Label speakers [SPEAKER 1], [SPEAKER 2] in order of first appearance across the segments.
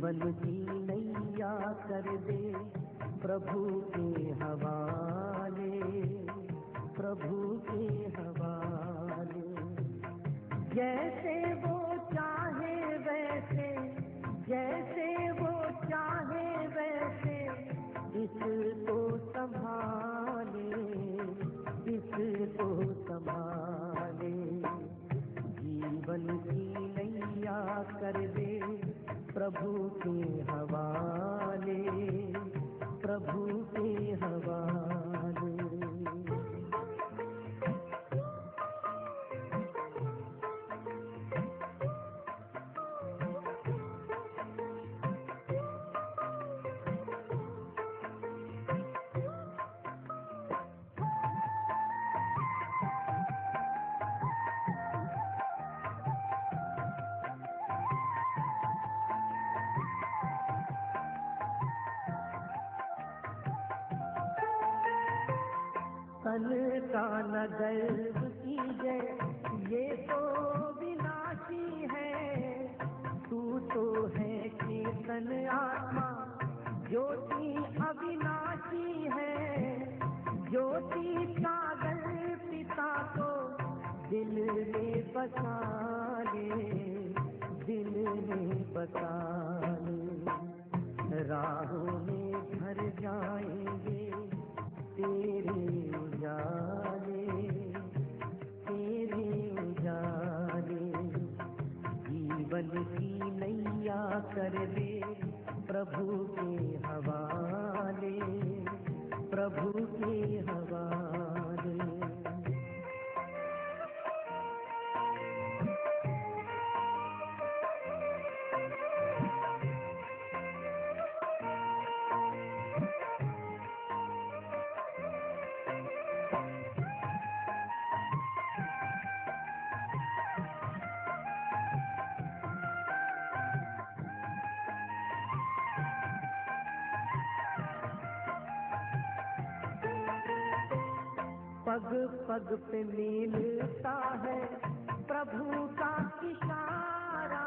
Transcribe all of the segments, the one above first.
[SPEAKER 1] जीवन की नैया कर दे प्रभु के हवाले, प्रभु के हवाले। जैसे वो चाहे वैसे, जैसे वो चाहे वैसे इसको संभाले, इसको संभाले। जीवन की नैया कर दे प्रभु के हवाले, प्रभु के हवाले। तन का न गर्व कीजे, ये तो विनाशी है। तू तो है चेतन आत्मा, ज्योति अविनाशी है। ज्योति सागर पिता को दिल में बसा ले, दिल में बसा ले। राहों में भर जाएंगे तेरे उजाले, तेरे उजाले। जीवन की नैया कर दे प्रभु के हवाले, प्रभु के हवाले। पग पग पे मिलता है प्रभु का इशारा,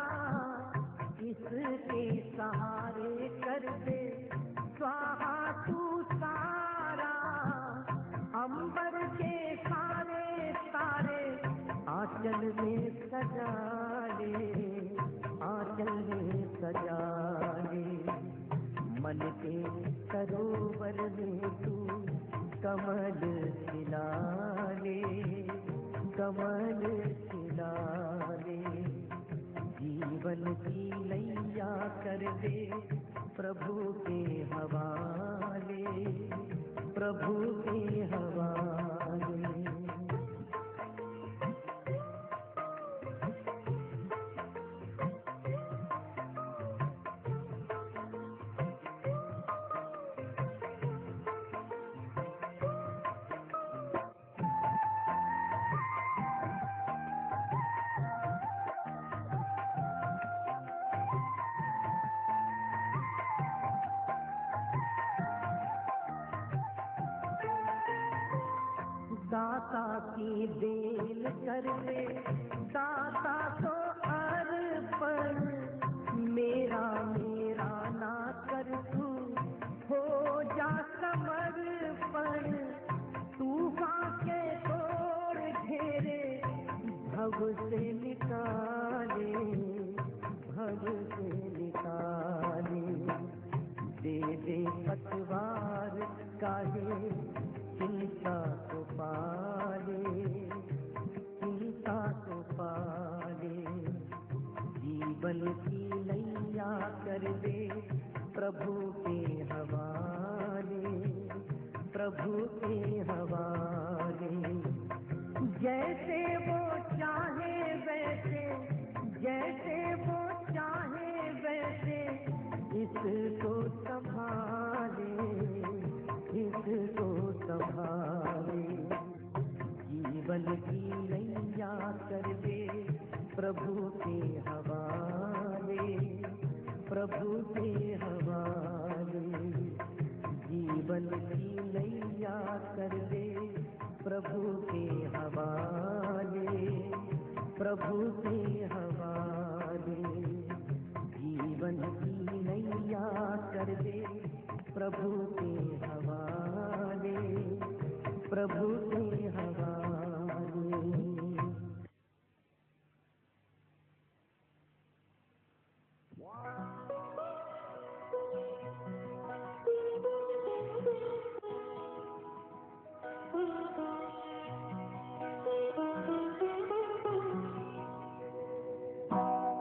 [SPEAKER 1] इसके सहारे कर दे स्वाहा तू सारा। अंबर के सारे तारे आंचल में सजा ले, आंचल में सजा ले। मन के सरोवर में तू कमल खिला ले, कमल खिला ले। जीवन की नैया कर दे प्रभु के हवाले, प्रभु के हवाले। दाता की देन कर ले, दाता तो अर्पण। मेरा मेरा ना कर तू, हो जा समर्पण। तूफान के तोड़ घेरे भव से निकाले, भव से निकाले। दे दे पतवार काहे चिंता को पाले, चिंता को पाले। जीवन की नैया कर दे प्रभु के हवाले, प्रभु के हवाले। जैसे वो चाहे वैसे, जैसे वो चाहे वैसे इसको संभाले, इसको संभाले। जीवन की नैया कर दे प्रभु के हवाले, प्रभु के हवाले। जीवन की नैया कर दे प्रभु के हवाले, प्रभु के हवाले। जीवन की क्या कर दे प्रभु के हवाले, प्रभु के हवाले।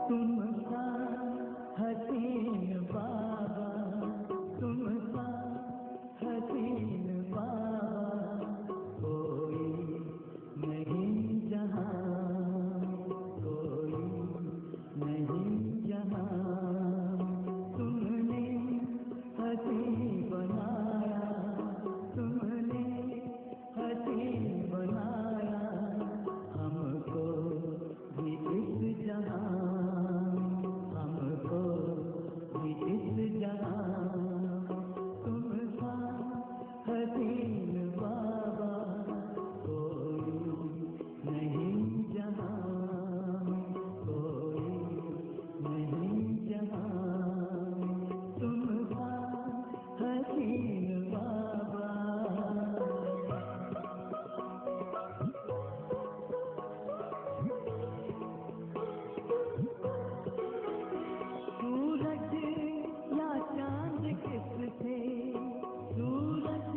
[SPEAKER 1] तुम सा हसीन बाबा, तुम सा हसीन बाबा कोई नहीं जहां, कोई नहीं जहां। तुमने हसी बनाया, तुमने हसी बनाया हमको भी इस जहां, हमको भी इस जहां। तुम सा हसीन बाबा कोई नहीं जहां, कोई नहीं जहां। तुम सा हसीन बाबा। सूरज या चांद किससे, सूरज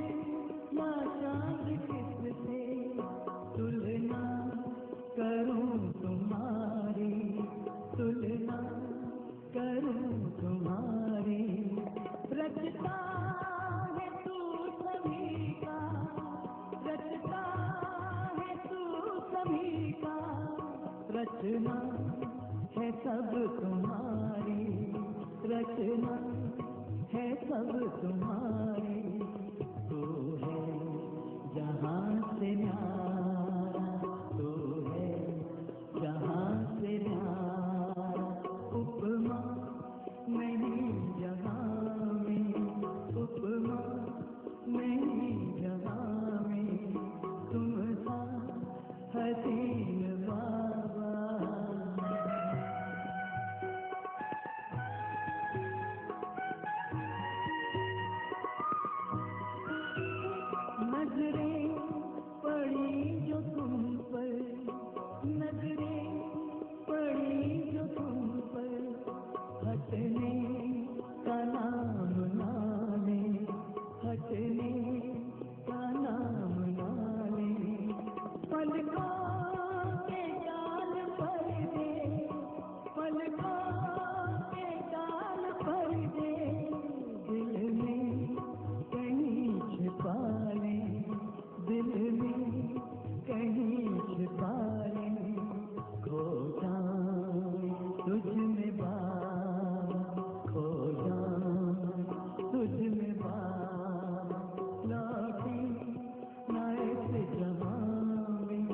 [SPEAKER 1] या चांद किससे तुलना करूं तुम्हारी, तुलना करूं तुम्हारी। रचता है तू सभी का, रचता है तू सभी का। रचना है सब तुम्हारी, रचना है सब तुम्हारी। तू है जहां से न्यारा, तू है जहां से न्यारा। उपमा नहीं जहां में, उपमा नहीं जहां में। तुम सा हसीन बाबा। नजरें पड़ी जो तुम पर, नजरें पड़ी जो तुम पर, हटने का नाम ना ले, हटने का नाम ना ले। पलकों के जाल पर दे, पलकों के जाल पर दे। दिल में कहीं छिपा ले, दिल में कहीं छिपा ले। खो जाऊं तुझ में बाबा, खो जाऊं तुझ में बाबा। लौटे ना इस जहां में,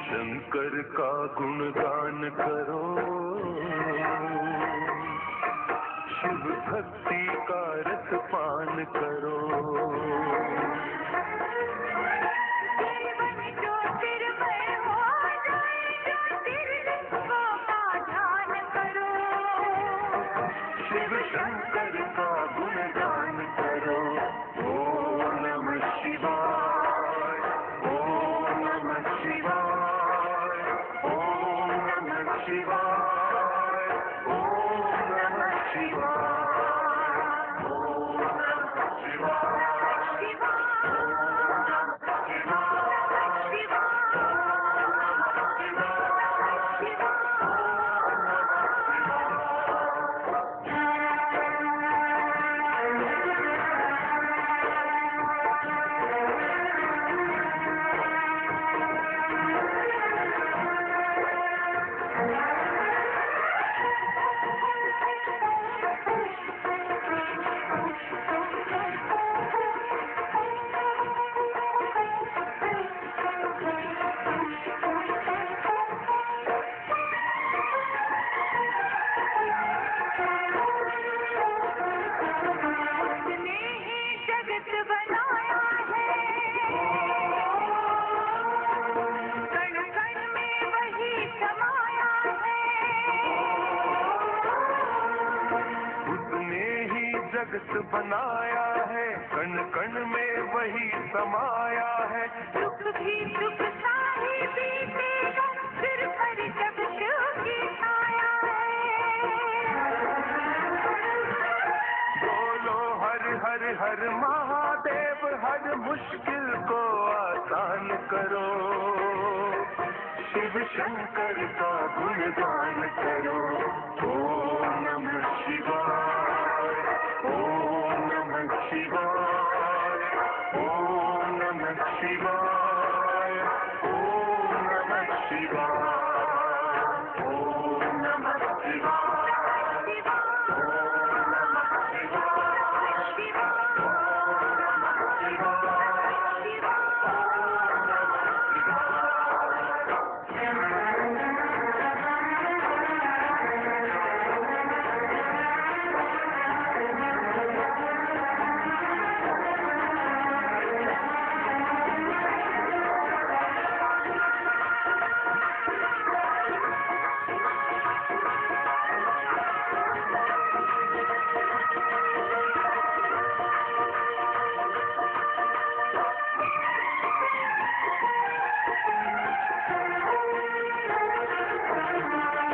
[SPEAKER 2] शंकर का गुणगान करो, शिव भक्ति का रस पान करो।
[SPEAKER 1] जीवन ज्योतिर्मय हो जाए, ज्योतिर्लिंगों का ध्यान करो।
[SPEAKER 2] शिव शंकर का गुणगान करो। ओम नमः शिवाय, ओम नमः शिवाय, ओम नमः शिवाय, ओम नमः शिवाय, ओम नमः शिवाय, जगत बनाया है, कण कण में वही समाया है।
[SPEAKER 1] दुख भी दुख सा ही बीतेगा, सिर पर जब शिव की छाया है।
[SPEAKER 2] बोलो हर हर हर महादेव, हर मुश्किल को आसान करो। शिव शंकर का गुणगान करो। ओम नमः शिवाय, ओम नमः शिवाय, ओम नमः शिवाय, ओम नमः शिवाय, ओम नमः शिवाय।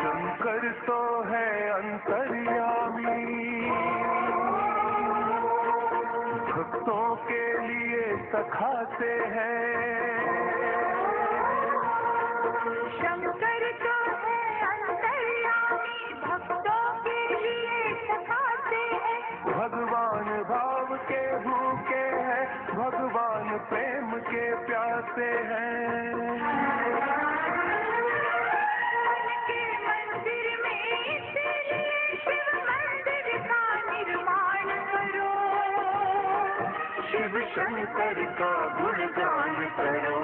[SPEAKER 2] शंकर तो है अंतर्यामी, भक्तों के लिए सखाते हैं।
[SPEAKER 1] शंकर तो है अंतर्यामी, भक्तों के लिए सखाते हैं।
[SPEAKER 2] भगवान भाव के भूखे हैं, भगवान प्रेम के प्यासे हैं।
[SPEAKER 1] उनके मंदिर में इसीलिए शिव मंदिर का निर्माण करो।
[SPEAKER 2] शिव शंकर का गुणगान करो।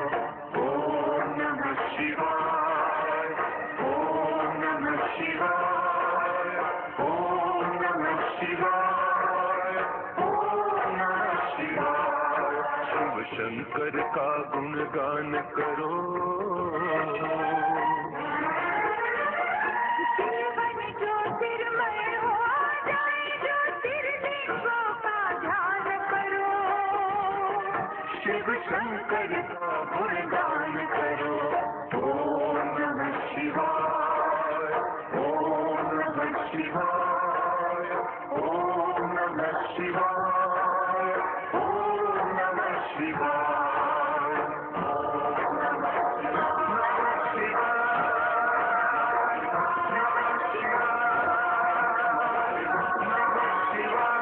[SPEAKER 2] ओम नमः शिवाय, ओम नमः शिवाय, ओम नमः शिवाय, ओम नमः शिवाय। शिव शंकर का गुणगान करो।
[SPEAKER 1] जीवन ज्योतिर्मय हो जाए, ज्योतिर्लिंगों का ध्यान करो।
[SPEAKER 2] शिव शंकर का गुणगान करो। ओम नमः शिवाय, ओम नमः शिवाय, ओम नमः शिवाय, ओम नमः शिवाय, ओम नमः शिवाय।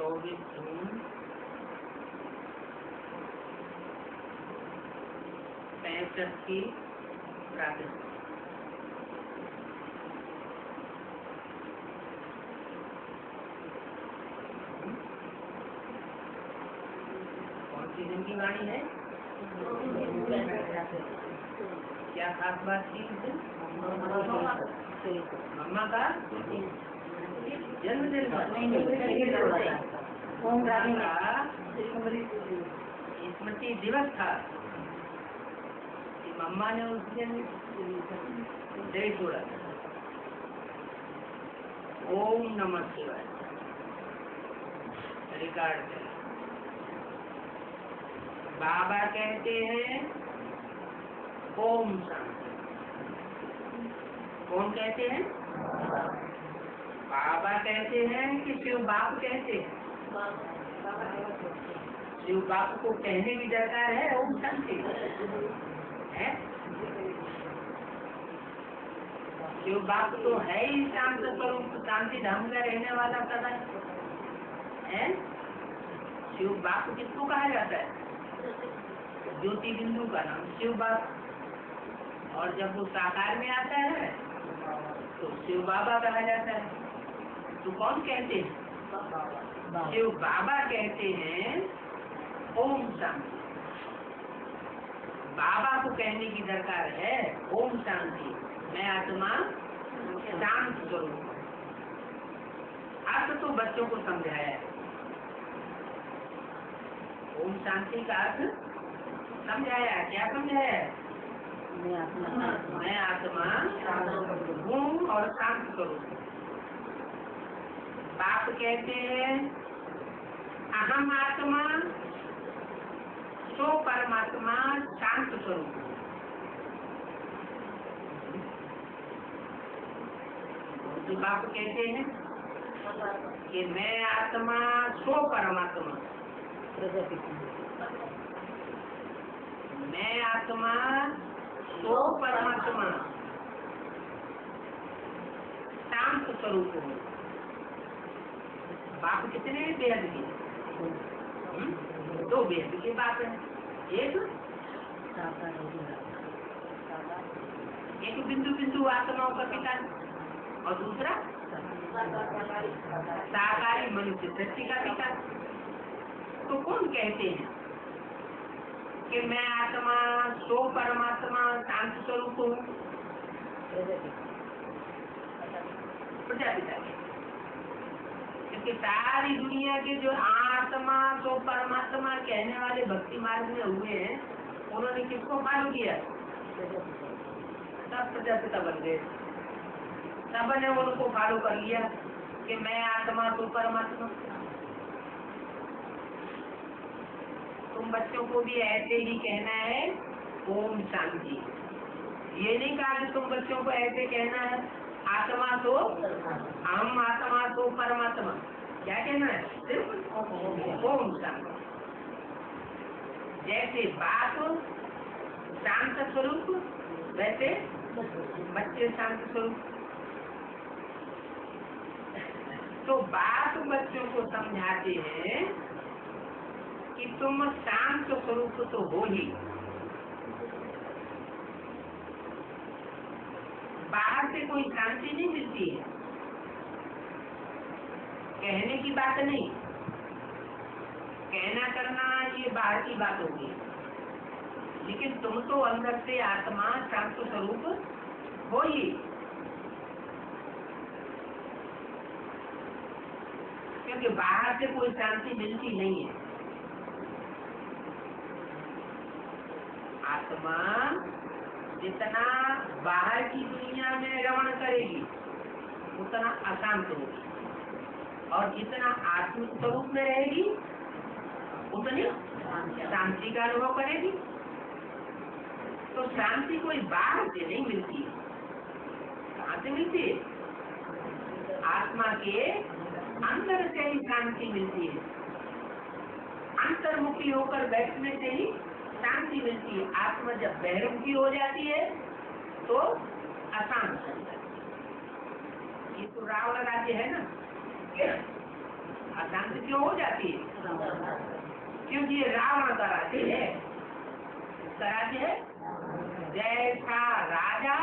[SPEAKER 3] 24 जून 65 की प्रातः। कौन सी दिन की वाणी है? क्या खास बात की इस दिन? मम्मा का जन्मदिन था। स्मृति दिवस था कि मम्मा ने उस दिन शरीर छोड़ा। ओम नमः शिवाय रिकॉर्ड है। बाबा कहते हैं ओम शांति। कौन कहते हैं? बाबा कहते हैं कि शिव बाप कहते हैं? शिव बाप को कहने की दरकार है ओम शांति है। शिव बाप तो है ही शांत स्वरूप, शांति धाम का रहने वाला सदा है। शिव बाप किसको कहा जाता है? ज्योति बिंदु का नाम शिव बाप। और जब वो साकार में आता है तो शिव बाबा कहा जाता है। तो कौन कहते हैं? शिव बाबा कहते हैं ओम शांति। बाबा को कहने की दरकार है ओम शांति, मैं आत्मा शांत स्वरूप। अर्थ तो बच्चों को समझाया है। ओम शांति का अर्थ समझाया। क्या समझाया? मैं आत्मा हूँ और शांत स्वरूप। बाप कहते हैं अहम आत्मा सो परमात्मा शांत स्वरूप। तो बाप कहते हैं कि मैं आत्मा सो परमात्मा। मैं आत्मा सो परमात्मा शांत स्वरूप हूँ। बाप कितने बेहद के? दो बेहद के बाप है। एक बिंदु बिंदु आत्माओं का पिता और दूसरा साकारी मनुष्य सृष्टि का पिता। तो कौन कहते हैं कि मैं आत्मा सो परमात्मा शांत स्वरूप हूँ? प्रजापिता। क्योंकि सारी दुनिया के जो आत्मा सो परमात्मा कहने वाले भक्ति मार्ग में हुए हैं, उन्होंने किसको फॉलो किया? सब प्रजापिता बन गए। सब ने उनको फॉलो कर लिया कि मैं आत्मा सो परमात्मा। तुम बच्चों को भी ऐसे ही कहना है ओम शांति। ये नहीं कहा कि तुम बच्चों को ऐसे कहना है आत्मा तो हम आत्मा तो परमात्मा। क्या कहना है? सिर्फ ओम शांति। जैसे बाप शांत स्वरूप वैसे बच्चे शांत स्वरूप। तो बाप बच्चों को समझाते हैं कि तुम शांत स्वरूप तो हो ही, बाहर से कोई शांति नहीं मिलती है। कहने की बात नहीं, कहना करना ये बाहर की बात होगी, लेकिन तुम तो अंदर से आत्मा शांत स्वरूप हो ही। क्योंकि बाहर से कोई शांति मिलती नहीं है। आत्मा जितना बाहर की दुनिया में रमण करेगी उतना अशांत होगी, और जितना आत्म स्वरूप में रहेगी उतनी शांति का अनुभव करेगी। तो शांति कोई बाहर से नहीं मिलती। कहाँ से मिलती है? आत्मा के अंदर से ही शांति मिलती है। अंतर्मुखी होकर बैठने से ही शांति मिलती है। आत्मा जब बहिर्मुखी हो जाती है तो अशांत हो जाती है। ये तो रावण राज्य है ना। अशांति क्यों हो जाती है? क्योंकि ये रावण का राज्य है। इसका राज्य है, जैसा राजा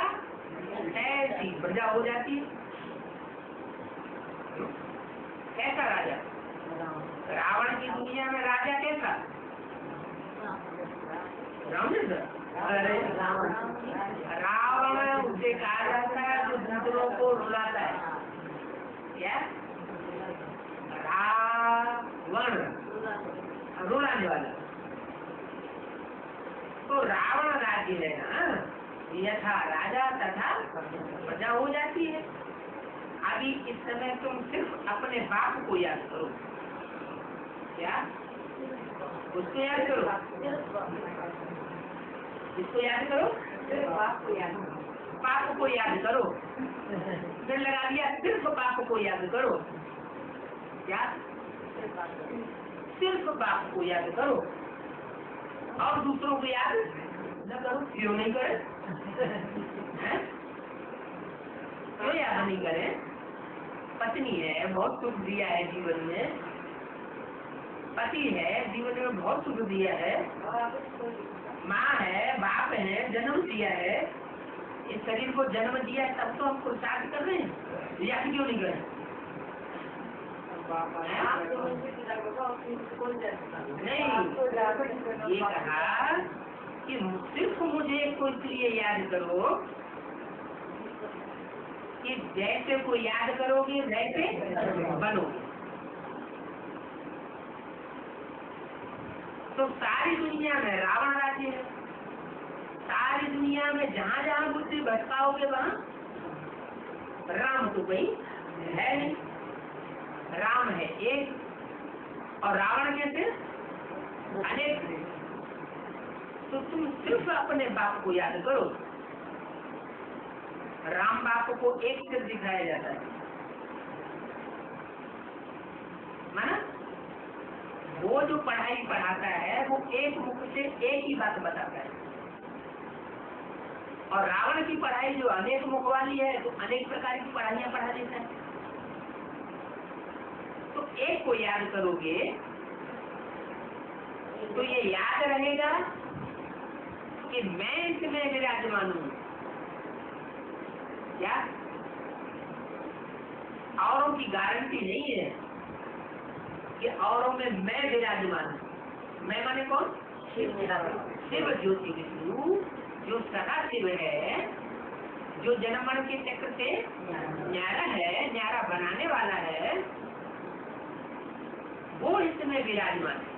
[SPEAKER 3] ऐसी प्रजा हो जाती है। कैसा राजा? रावण की दुनिया में राजा कैसा? रावण। अरे रावण उसे कहा जाता है जो दूसरों को रुलाता है। क्या? रावण, रुलाने वाला। तो रावण राज्य है ना, यथा राजा तथा प्रजा हो जाती है। अभी इस समय तुम सिर्फ अपने बाप को याद करो। क्या? उसको याद करो। इसको याद करो, बाप को याद करो। फिर लगा दिया सिर्फ बाप को याद करो। क्या? सिर्फ बाप को याद करो और दूसरों को याद न करो। क्यों नहीं करे? क्यों याद नहीं करे? पत्नी है, बहुत सुख दिया है जीवन में। पति है, जीवन में बहुत सुख दिया है। माँ है, बाप है, जन्म दिया है। इस शरीर को जन्म दिया तब तो हम पुरुषार्थ कर रहे हैं। याद क्यों नहीं करें? नहीं, ये कहा कि सिर्फ मुझे को इसलिए याद करो कि जैसे को याद करोगे वैसे बनोगे। तो सारी दुनिया में रावण राज्य है। सारी दुनिया में जहाँ जहाँ बुद्धि भटकाओगे वहाँ राम तो कहीं है नहीं। राम है एक और रावण कैसे अनेक। तो तुम सिर्फ अपने बाप को याद करो। राम बाप को एक सिर दिखाया जाता है, माना वो जो पढ़ाई पढ़ाता है वो एक मुख से एक ही बात बताता है। और रावण की पढ़ाई जो अनेक मुख वाली है तो अनेक प्रकार की पढ़ाइयां पढ़ा देता है। तो एक को याद करोगे तो ये याद रहेगा कि मैं इसमें विराजमान हूँ। क्या? औरों की गारंटी नहीं है कि औरों में मैं विराजमान हूँ। मैं माने कौन? शिव ज्योति विष्णु, जो सदा शिव है, जो जन्म मरण के चक्र से न्यारा है, न्यारा बनाने वाला है, वो इसमें विराजमान है।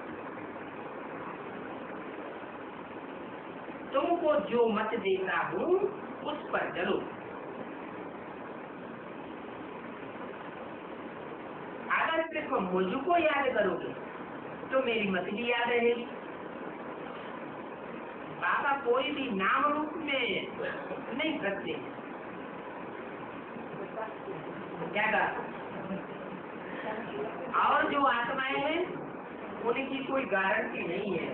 [SPEAKER 3] तुमको जो मत देता हूँ उस पर चलो। अगर सिर्फ मुझको याद करोगे तो मेरी मत भी याद रहेगी। बाबा कोई भी नाम रूप में नहीं करते। क्या कहा? और जो आत्माएं हैं उनकी कोई गारंटी नहीं है।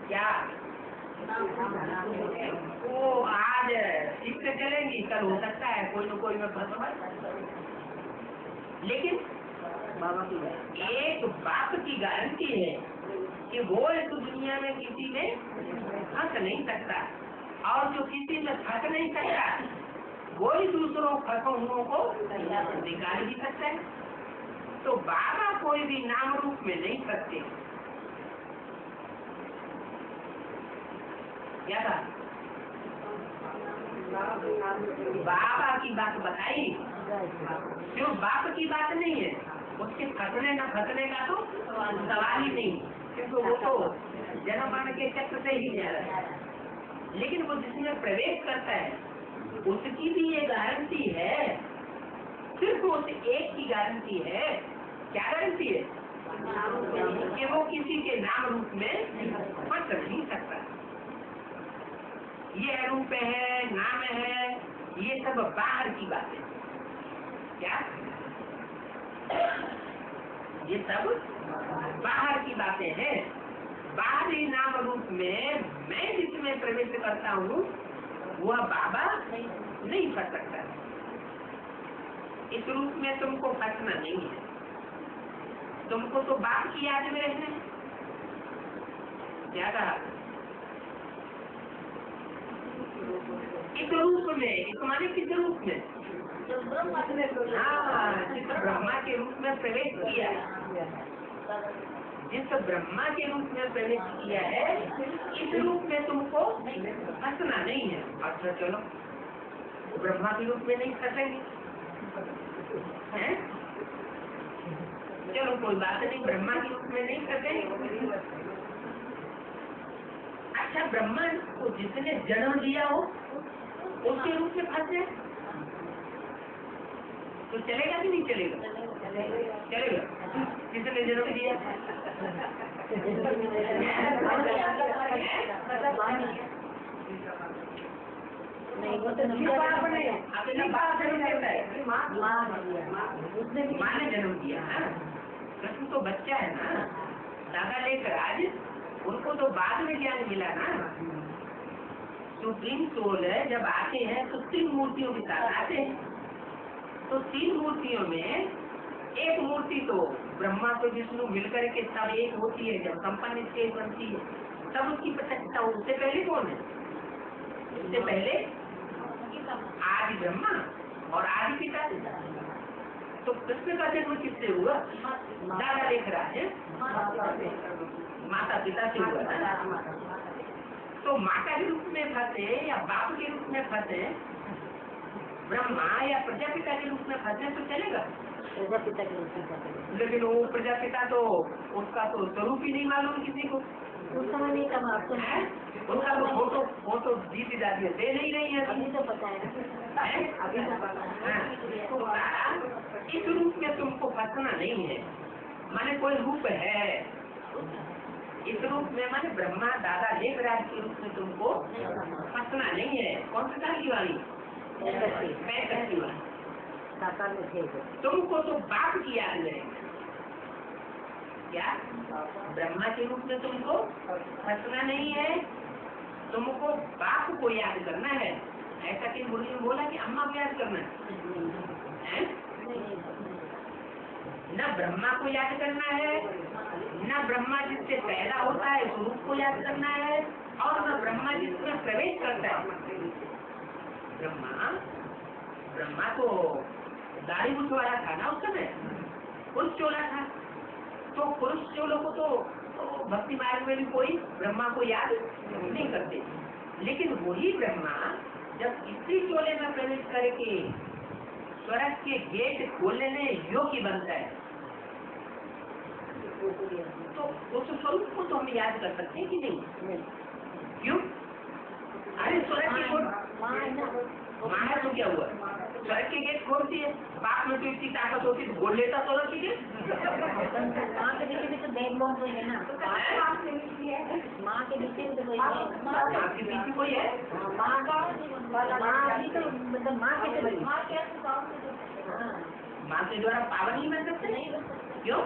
[SPEAKER 3] क्या? वो आज इससे चलेंगी, कल हो सकता है कोई न कोई में फंस। लेकिन बाबा की एक बाप की गारंटी है कि वो इस दुनिया में किसी में फंस नहीं सकता, और जो किसी में फंस नहीं सकता वो ही दूसरों फंसों हुओं को निकाल भी सकता है। तो बाबा कोई भी नाम रूप में नहीं फंसते। क्या था? बाबा की बात बताई, जो बाप की बात नहीं है उसके फंसने न फंसने का तो सवाल ही नहीं, क्योंकि वो तो जन्म मरण के चक्र से ही जा रहा है। लेकिन वो जिसमें प्रवेश करता है उसकी भी ये गारंटी है, सिर्फ उस एक की गारंटी है। क्या गारंटी है? कि वो किसी के नाम रूप में फंस नहीं सकता। ये रूप है, नाम है, ये सब बाहर की बातें। क्या? ये सब बाहर की बातें हैं। बाहरी नाम रूप में मैं जिसमें प्रवेश करता हूँ वह बाबा नहीं फंस सकता। इस रूप में तुमको फंसना नहीं है। तुमको तो बाप की याद में रहना है। क्या कहा? इस रूप में, इस माने किस रूप में? हाँ, जिस ब्रह्मा के रूप में प्रवेश किया है, जिस ब्रह्मा के रूप में प्रवेश किया है, इस रूप में तुमको फंसना नहीं है। अच्छा चलो, ब्रह्मा के रूप में नहीं फंसेंगे, हैं? चलो कोई बात नहीं, ब्रह्मा के रूप में नहीं फंसेंगे। अच्छा, ब्रह्मा को जिसने जन्म दिया हो उसके रूप में फंसे तो चलेगा कि नहीं चलेगा? चलेगा। जिसने जन्म दिया
[SPEAKER 4] नहीं, वो तो
[SPEAKER 3] माँ ने जन्म दिया ना, कृष्ण तो बच्चा है ना, दादा लेकर आज उनको तो बाद में ज्ञान मिला ना। सुप्रीम सोल है, जब आते हैं तो 3 मूर्तियों के साथ आते हैं। तो 3 मूर्तियों में एक मूर्ति तो ब्रह्मा तो विष्णु मिलकर के सब एक होती है, जब संपन्न स्टेज बनती है तब उसकी प्रत्यक्षता हो। उससे पहले कौन है? उससे पहले आदि ब्रह्मा और आदि पिता। तो कृष्ण का जन्म किससे हुआ? दादा लेकर आए, माता पिता से हुआ ना। तो माता के रूप में फंसे या बाप के रूप में फंसे, ब्रह्मा या प्रजापिता के रूप में फंसे तो चलेगा?
[SPEAKER 4] प्रजापिता के रूप में फंसे।
[SPEAKER 3] लेकिन वो प्रजापिता तो उसका तो स्वरूप ही नहीं मालूम किसी को।
[SPEAKER 4] उस समय नहीं कहा आपको
[SPEAKER 3] है? उनका तो फोटो जीती जाती है, दे नहीं रही है।
[SPEAKER 4] अभी तो पता है, अभी तो पता है।
[SPEAKER 3] तो इस रूप में तुमको फंसना नहीं है, माने कोई रूप है इस रूप में, माने ब्रह्मा दादा लेखराज के रूप में तुमको फंसना नहीं है। कौन सी साल की वाणी? 65 की वाणी।
[SPEAKER 4] साकार में थे
[SPEAKER 3] तुमको तो बाप की याद में क्या? ब्रह्मा के रूप में तुमको फंसना नहीं है, तुमको बाप को याद करना है। ऐसा कि गुरु ने बोला कि अम्मा को याद करना है? न ब्रह्मा को याद करना है, न ब्रह्मा जिससे पैदा होता है स्वरूप को याद करना है, और न ब्रह्मा जिसमें प्रवेश करता है। ब्रह्मा तो दाढ़ी मूछ वाला था ना उस समय, पुरुष चोला था। तो पुरुष चोलों को तो भक्ति मार्ग में भी कोई ब्रह्मा को याद नहीं करते। लेकिन वही ब्रह्मा जब स्त्री चोले में प्रवेश करके स्वर्ग के गेट खोलने योग्य बनता है, तो उस स्वरूप को तो हम याद कर सकते हैं कि नहीं? क्यों? अरे स्वर्ग के माँ है तो क्या हुआ? स्वर्ग के गेट खोलती है, बाप में तो इतनी ताकत होती है, बोल लेता स्वर्ग के गेट।
[SPEAKER 4] माँ के बीच में तो बैकबोन कोई है ना, माँ के बीच में तो कोई है,
[SPEAKER 3] आपके पीछे कोई है?
[SPEAKER 4] माँ भी तो मतलब माँ के
[SPEAKER 3] माँ के द्वारा पावन नहीं बन सकते? क्यों?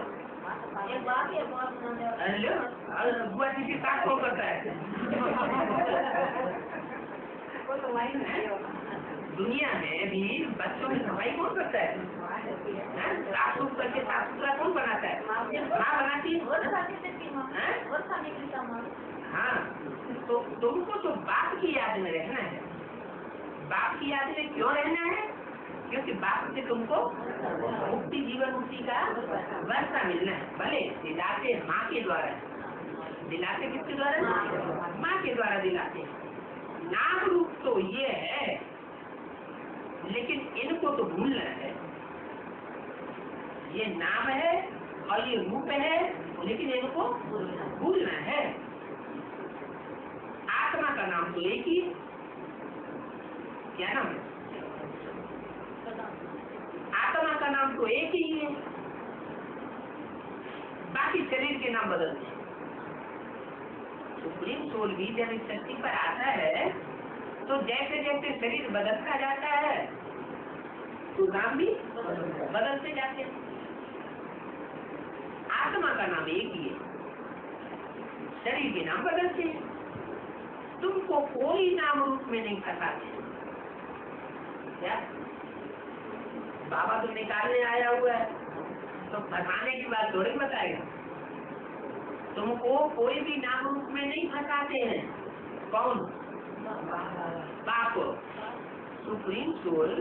[SPEAKER 3] अरे बुआ किसी साथ कौन करता है? दुनिया में भी बच्चों की सफाई कौन करता है? साफ सुफ करके साफ सुथरा कौन बनाता है? माँ बनाती है। हाँ, तो तुमको तो बाप की याद में रहना है। बाप की याद में क्यों रहना है? क्योंकि बाप से तुमको मुक्ति, जीवन मुक्ति का वर्षा मिलना है। भले दिलाते माँ के द्वारा, दिलाते किसके द्वारा? माँ के द्वारा दिलाते। नाम रूप तो ये है, लेकिन इनको तो भूलना है। ये नाम है और ये रूप है, लेकिन इनको भूलना है। आत्मा का नाम तो एक ही है। क्या नाम है? आत्मा का नाम तो एक ही है, बाकी शरीर के नाम बदलते हैं। सुप्रीम सोल भी जब इस धरती पर आता है तो जैसे जैसे शरीर बदलता जाता है तो नाम भी बदलते जाते हैं। आत्मा का नाम एक ही है, शरीर के नाम बदलते हैं। तुमको कोई नाम रूप में नहीं फंसाते। क्या बाबा तो निकालने आया हुआ है, तो फंसाने की बात थोड़ी बताएगा। तुमको कोई भी नाम रूप में नहीं फंसाते हैं। कौन? बाप। सुप्रीम सोल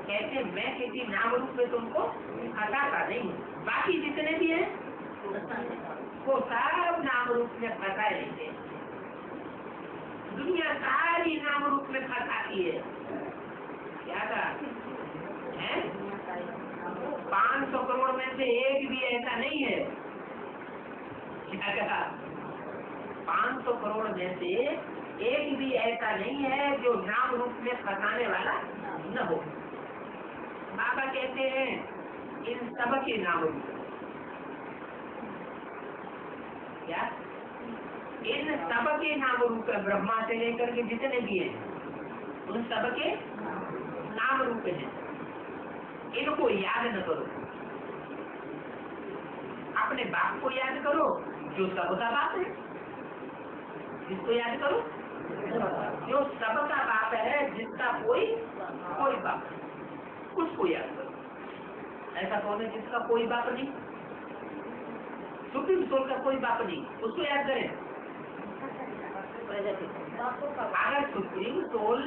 [SPEAKER 3] कहते मैं किसी नाम रूप में तुमको फंसाता नहीं। बाकी जितने भी हैं वो सब नाम रूप में फंसाए रहते हैं। दुनिया सारी नाम रूप में फंसाती है। क्या था है? 500 करोड़ में से एक भी ऐसा नहीं है। क्या कहा? 500 करोड़ में से एक भी ऐसा नहीं है जो नाम रूप में फंसाने वाला न हो। बाबा कहते हैं इन सब के नाम रूप। क्या? इन सब के नाम रूप है। ब्रह्मा से लेकर के जितने भी हैं उन सब के नाम रूप हैं। इनको याद न करो। अपने बाप को याद करो जो सबका बाप है। जिसको याद करो जो सबका बाप है, जिसका कोई बाप है, उसको याद करो। ऐसा कौन है जिसका कोई बाप नहीं? सुप्रीम सोल का कोई बाप नहीं, उसको याद करें। अगर सुप्रीम सोल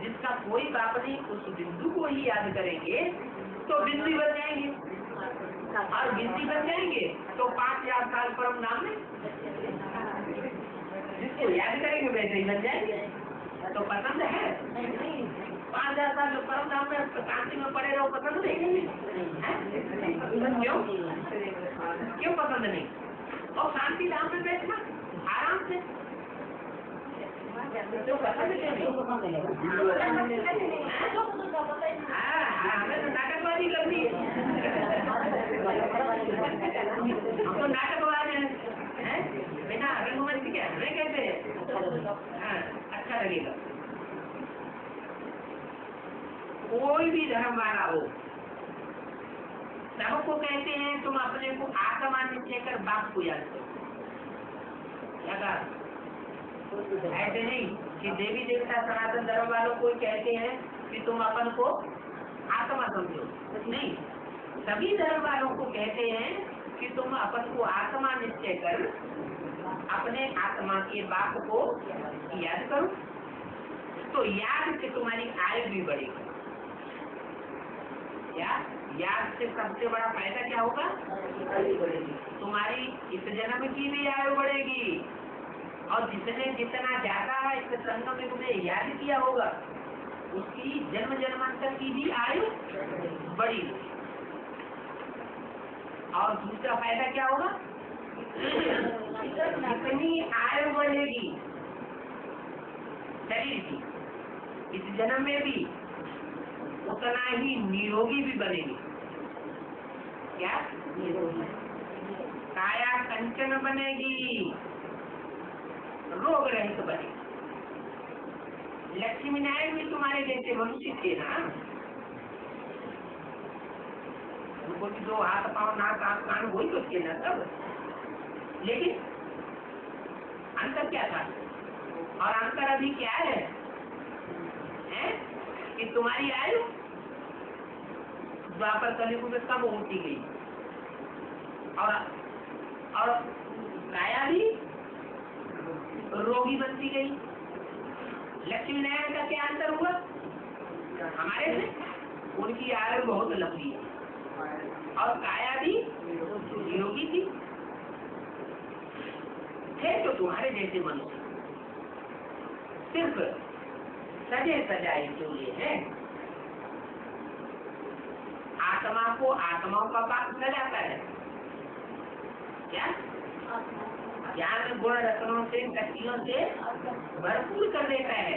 [SPEAKER 3] जिसका कोई बाप नहीं उस बिंदु को ही याद करेंगे तो बिंदु बन जाएंगे, और बिंदु बन जाएंगे तो 5000 साल परम नाम में जिसको याद करेंगे वैसे ही बन जाएंगे। तो पसंद है 5000 साल परम नाम में शांति में पड़े रहो, पसंद नहीं? क्यों पसंद नहीं? और शांति धाम में बैठना आराम से तो पसंद क्यों नहीं? हमें तो नाटकबाजी लगती है। हम तो नाटकबाज हैं, बिना रंगमंच के हमें कहते हैं अच्छा लगेगा। कोई भी धर्म वाला हो सबको कहते हैं तुम अपने को आत्मा निश्चय कर बाप को याद करो। ऐसे नहीं कि देवी देवता सनातन धर्म वालों को कहते हैं कि तुम अपन को आत्मा समझो। नहीं, सभी धर्म वालों को कहते हैं कि तुम अपन को आत्मा निश्चय कर अपने आत्मा के बाप को याद करो। तो याद से तुम्हारी आयु भी बढ़ेगी। याद से सबसे बड़ा फायदा क्या होगा? तुम्हारी इस जन्म की भी आयु बढ़ेगी, और जिसने जितना ज्यादा इस संगम युग में याद किया होगा उसकी जन्म जन्मांतर की भी आयु बढ़ी। और दूसरा फायदा क्या होगा? जितनी आयु बढ़ेगी शरीर की इस जन्म में भी उतना ही निरोगी भी बनेगी। क्या? काया कंचन बनेगी, रोग रहित बनेगी। लक्ष्मी नारायण भी तुम्हारे जैसे मनुष्य थे ना। उनको भी 2 हाथ पाँव नाक आँख कान वही तो थे ना सब। लेकिन अंतर क्या था? और अंतर अभी क्या है? कि तुम्हारी आयु द्वापर कलयुग में कम होती गई, और काया भी रोगी बनती गई। लक्ष्मी नारायण का क्या अंतर हुआ? हमारे से उनकी आयु बहुत लंबी है और काया भी निरोगी थी। थे तो तुम्हारे जैसे मनुष्य, सिर्फ सजे सजाए चोले हैं। आत्मा को आत्माओं का बाप सजाता है। क्या? ज्ञान गुण रत्नों से शक्तियों से भरपूर कर देता है।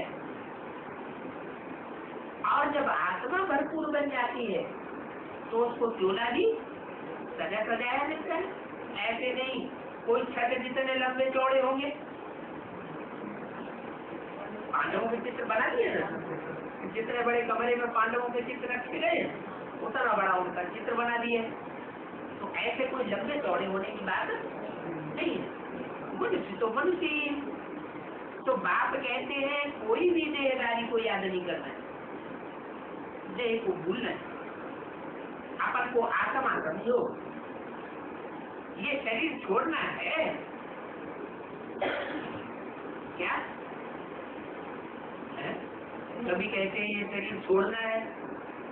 [SPEAKER 3] और जब आत्मा भरपूर बन जाती है तो उसको चोला भी सजा सजाया मिलता है। ऐसे नहीं कोई छत जितने लंबे चौड़े होंगे। पांडवों के चित्र बना दिए ना, जितने बड़े कमरे में पांडवों के चित्र रखे गए उतना बड़ा उनका चित्र बना दिए। तो ऐसे कोई लंबे चौड़े होने की बात नहीं है। मनुष्य तो मनुष्य। तो बाप कहते हैं कोई भी देहधारी को याद नहीं करना है, देह को भूलना है। अपन को आत्मा समझो, ये शरीर छोड़ना है क्या है? कभी कहते हैं ये शरीर छोड़ना है,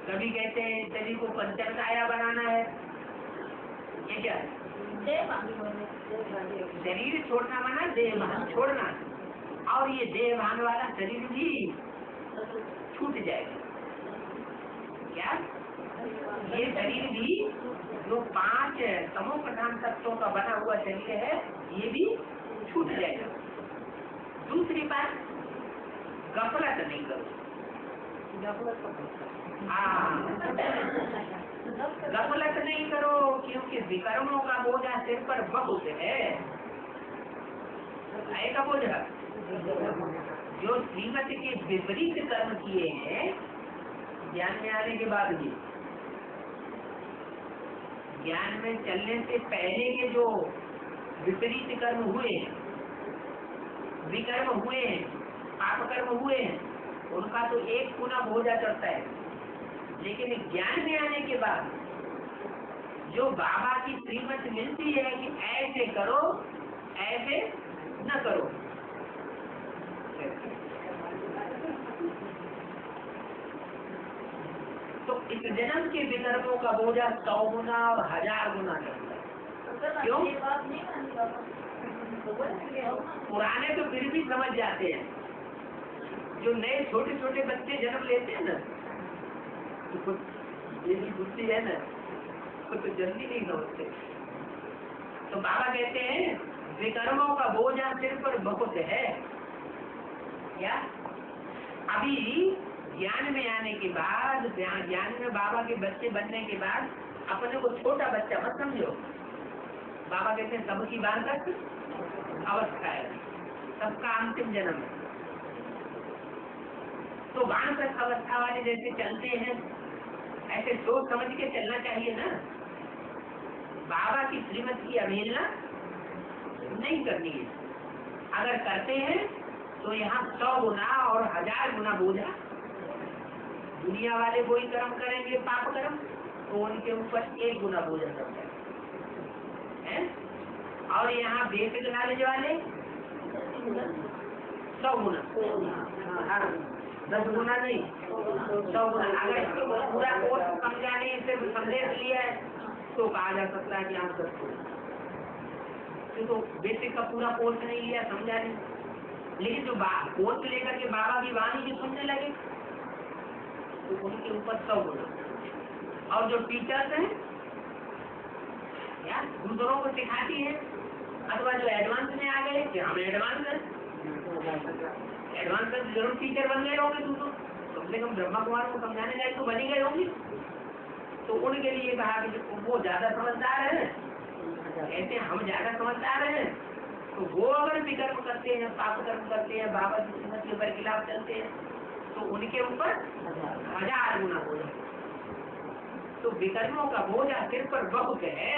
[SPEAKER 3] कभी कहते हैं शरीर को पंचकाया बनाना है। ये क्या है? शरीर छोड़ना माना देह भान छोड़ना, और ये देह भान वाला शरीर भी छूट जाएगा। क्या ये शरीर भी जो 5 तमो प्रधान तत्वों का बना हुआ शरीर है, ये भी छूट जाएगा। दूसरी बात, गफलत नहीं करो। गफलत नहीं करो, क्योंकि विकर्मों का बोझा सिर पर बहुत है। का बोझा जो श्रीमत के विपरीत कर्म किए हैं, ज्ञान में आने के बाद भी, ज्ञान में चलने से पहले के जो विपरीत कर्म हुए हैं, विकर्म हुए हैं, पाप कर्म हुए हैं, उनका तो एक गुना बोझा चढ़ता है। लेकिन ज्ञान में आने के बाद जो बाबा की श्रीमत मिलती है कि ऐसे करो, ऐसे न करो, तो इस जन्म के विकर्मों का बोझा 100 गुना और 1000 गुना चढ़ता है। क्यों? पुराने तो फिर भी समझ जाते हैं, जो नए छोटे छोटे बच्चे जन्म लेते हैं ना, तो ये भी बुद्धि है ना, तो जल्दी नहीं समझते। तो बाबा कहते हैं विकर्मों का बोझा सिर पर बहुत है। क्या अभी ज्ञान में आने के बाद, ज्ञान में बाबा के बच्चे बनने के बाद अपने को छोटा बच्चा मत समझो। बाबा कहते हैं सबकी बात अवस्था है, सबका अंतिम जन्म है। तो वानप्रस्थ अवस्था वाले जैसे चलते हैं, ऐसे सोच समझ के चलना चाहिए ना। बाबा की श्रीमत की अवहेलना नहीं करनी है। अगर करते हैं तो यहाँ 100 गुना और 1000 गुना बोझा। दुनिया वाले कोई कर्म करेंगे, पाप कर्म, तो उनके ऊपर 1 गुना बोझा चढ़ता है। और यहाँ बेसिक नॉलेज वाले 100 गुना, 10 गुना नहीं, 100 गुना। अगर इसको पूरा कोर्स समझाने से संदेश लिया है तो कहा जा सकता है कि आप करते, तो बेसिक का पूरा कोर्स नहीं लिया, समझा नहीं। लेकिन जो कोर्स लेकर के बाबा की वाणी की सुनने लगे तो उनके ऊपर 100 गुना। और जो टीचर्स हैं या दूसरों को सिखाती है, अथवा जो एडवांस में आ गए कि हम एडवांस हैं, एडवांस में जरूर टीचर बन गए होंगे, तुम तो कम से कम ब्रह्मा कुमार को समझाने लायक तो बनी गए होंगे। तो उनके लिए कहा कि वो ज्यादा समझदार है, कहते हैं हम ज्यादा समझदार हैं, तो वो अगर विकर्म करते हैं, पाप कर्म करते हैं, बाबा की श्रीमत के बरखिलाफ चलते हैं, तो उनके ऊपर 1000 गुना बोझा। तो विकर्मों का बोझा सिर पर बहुत है,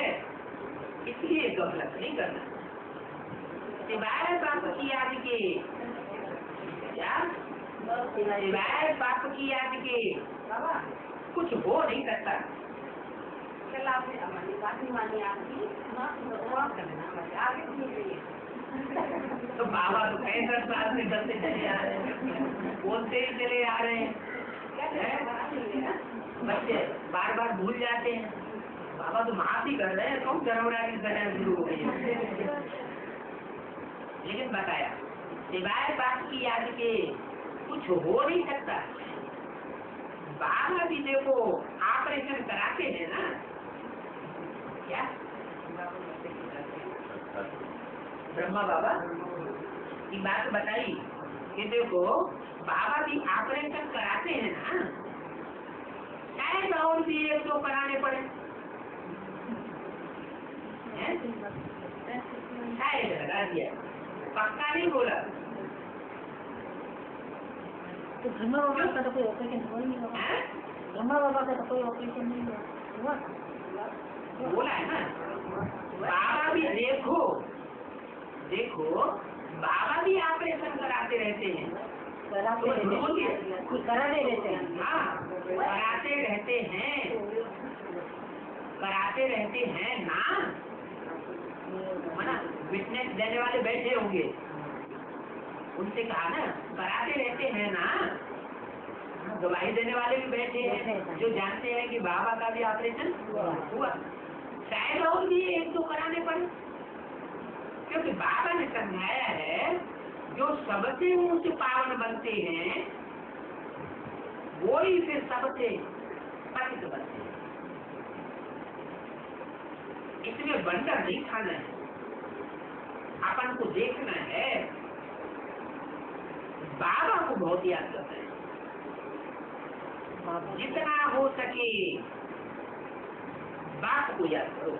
[SPEAKER 3] इसलिए गफलत नहीं करना। सिवाय पाप की याद के, क्या सिवाय पाप की याद के कुछ हो नहीं सकता। तो बाबा तो 65 साल से चलते चले आ रहे हैं, बोलते ही चले आ रहे हैं। बच्चे बार बार भूल जाते हैं, बाबा तो माफ ही कर रहे हैं, कौन जरमराटी करना शुरू हो गई है। लेकिन बताया सिवाय बात की याद के कुछ हो नहीं सकता। बाबा भी देखो ऑपरेशन कराते हैं ना, क्या ब्रह्मा बाबा की बात बताई कि देखो बाबा भी ऑपरेशन कराते हैं ना, शायद और भी 1-2 कराने पड़े, शायद लगा दिया, पक्का नहीं बोला।
[SPEAKER 4] तो ब्रह्मा बाबा का तो कोई ऑपरेशन हुआ नहीं होगा, ब्रह्मा बाबा का तो कोई ऑपरेशन नहीं हुआ,
[SPEAKER 3] बोला है ना। बाबा भी देखो बाबा भी ऑपरेशन कराते रहते हैं,
[SPEAKER 4] कराते
[SPEAKER 3] तो
[SPEAKER 4] रहते
[SPEAKER 3] होती है।
[SPEAKER 4] हैं, कि कराते रहते हैं।
[SPEAKER 3] हाँ, कराते रहते हैं ना, माना विटनेस देने वाले बैठे होंगे, उनसे कहा ना कराते रहते हैं ना, गवाही देने वाले भी बैठे हैं जो जानते हैं कि बाबा का भी ऑपरेशन हुआ, शायद और भी एक दो कराने पड़े, क्योंकि बाबा ने समझाया है जो सबसे ऊंचे पावन बनते हैं वो ही फिर सबसे पतित बनते हैं। इसमें बनकर नहीं खाना है, अपन को देखना है, बाबा को बहुत याद करना है, जितना हो सके बाप को याद करो।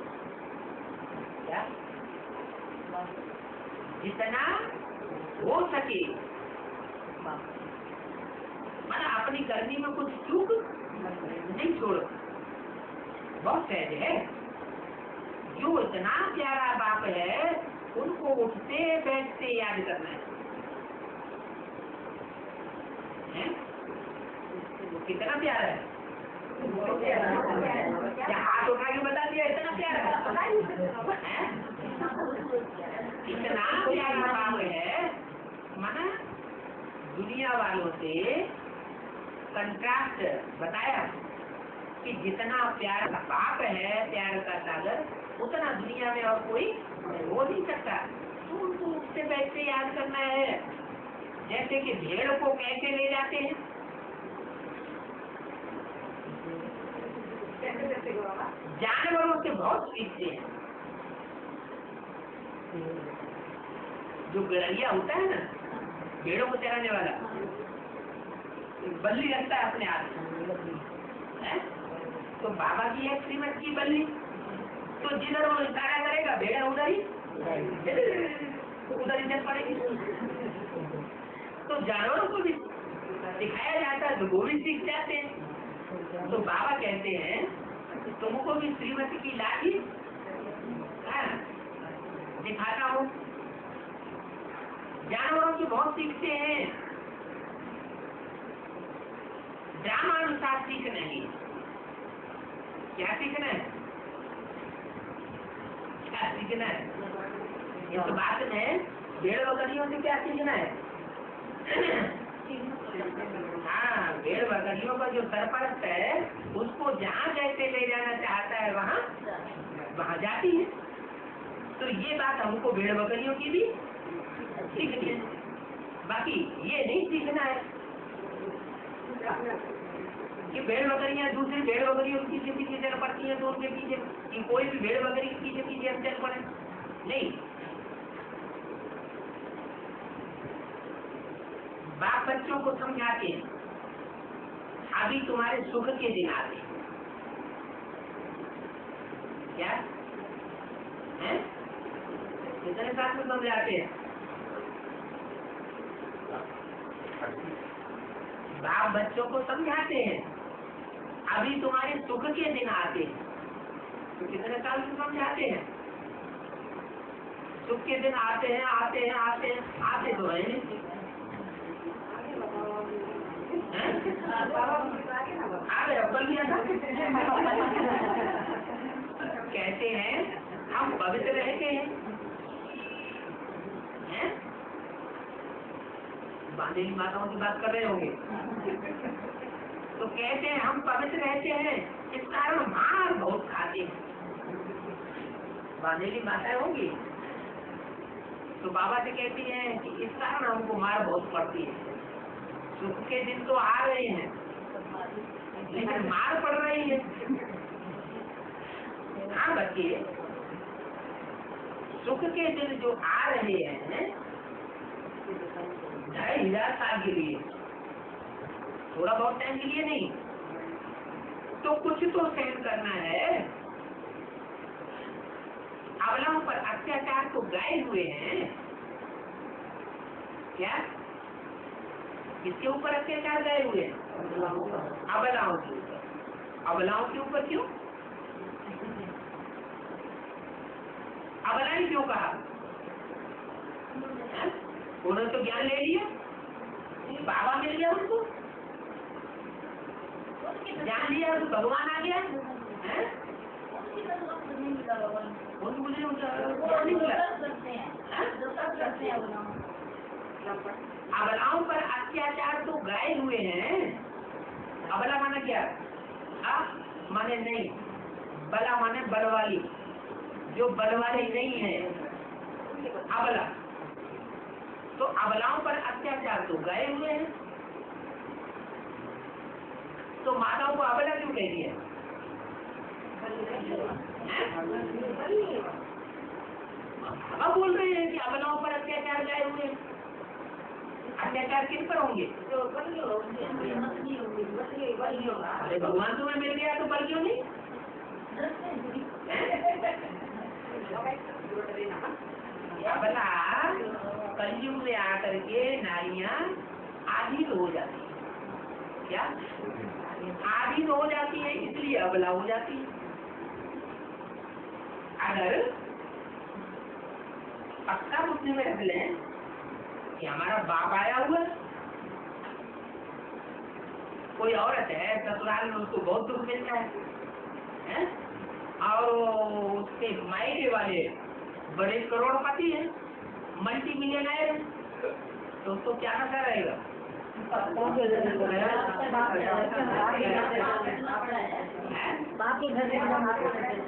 [SPEAKER 3] क्या? जितना हो सके, माना अपनी करनी में कुछ चूक नहीं छोड़ो। बहुत सहज है, जो इतना प्यारा बाप है उनको उठते बैठते याद करना है? वो कितना प्यारा है, क्या हाथ उठा के बता दिया इतना प्यारा है? इतना प्यारा बाप है, माना दुनिया वालों से कंट्रास्ट बताया कि जितना प्यार का बाप है, प्यार का सागर, उतना दुनिया में और कोई हो नहीं सकता। तो उनको उठते बैठते याद करना है। जैसे कि भेड़ को कैसे ले जाते हैं, जानवरों से बहुत सीखते हैं। जो गड़ैया होता है ना, भेड़ों को चराने वाला, बल्ली रखता है अपने हाथ में, तो बाबा की एक श्रीमत की बल्ली, तो जिधर वो इशारा करेगा भेड़ उधर ही चल पड़ेगी। तो जानवरों को भी सिखाया जाता है तो वो भी सीख जाते हैं। तो बाबा कहते हैं तुमको भी श्रीमती की लाठी दिखाता हूँ। जानवरों की बहुत सीखते हैं, ड्रामानुसार सीखना है। क्या सीखना है? क्या सीखना है? इस बात में भेड़ बकरियों से क्या सीखना है? हाँ, भेड़ बकरियों का जो सरपरस्त है उसको जहाँ जैसे ले जाना चाहता है वहाँ जाती है। तो ये बात हमको भेड़ बकरियों की भी सीखनी है, बाकी ये नहीं सीखना है कि भेड़ बकरियां दूसरी भेड़ बकरी उनकी जिंदगी चल पड़ती है तो उनके पीछे कि कोई भी भेड़ बकरी के पीछे हम चल पड़े। नहीं, बाप बच्चों को समझाते हैं अभी तुम्हारे सुख के दिन आते हैं। क्या है? कितने साथ में समझाते हैं? बाप बच्चों को समझाते हैं अभी तुम्हारे सुख के दिन आते हैं। तो कितने साल से समझाते हैं? सुख के दिन आते हैं, आते हैं, आते हैं, आते तो है नहीं। आगे अब्बल भी आता कहते हैं हम पवित्र रहते हैं, बांधेली माताओं की बात कर रहे होंगे। तो कहते हैं हम पवित्र रहते हैं, इस कारण मार बहुत खाते हैं। बांधेली माताएं होंगी तो बाबा से कहती हैं कि इस कारण हमको मार बहुत पड़ती है। सुख के दिन तो आ रहे हैं लेकिन मार पड़ रही है। हाँ बच्चे, सुख के दिन जो आ रहे हैं 2500 साल के लिए, थोड़ा बहुत टाइम के लिए नहीं, तो कुछ तो सहन करना है। अबलाओं पर अत्याचार तो गाए हुए हैं। क्या? किसके ऊपर अत्याचार गाए हुए हैं? अबलाओं के ऊपर। अबलाओं के ऊपर क्यों? अबलाई क्यों कहा? उन्होंने तो ज्ञान ले लिया, बाबा मिल गया उनको, जान लिया तो भगवान आ गया है? उनको मुझे नहीं मिला। अबलाओं पर अत्याचार तो गाए हुए हैं। अबला माने क्या? माने नहीं, बला माने बलवाली, जो बलवाली नहीं है अबला। तो अबलाओं पर अत्याचार तो गाए हुए हैं, तो माताओं को अबला क्यों कह दिया? अब बोल रहे हैं कि अबलाओं पर अत्याचार गाए हुए हैं। अत्याचार किन पर होंगे? अरे भगवान तुम्हें मिल गया तो बल क्यों नहीं? अबला कलयुग में आकर के नारियां आधी तो हो जाती है। क्या आधी तो हो जाती है, इसलिए अबला हो जाती है। अगर पक्का बुद्धि में रख लें कि हमारा बाप आया हुआ, कोई औरत है ससुराल में, उसको बहुत दुख मिलता है? और उसके मायके वाले बड़े करोड़पति हैं, मल्टी मिलियनर, तो उसको क्या नशा रहेगा?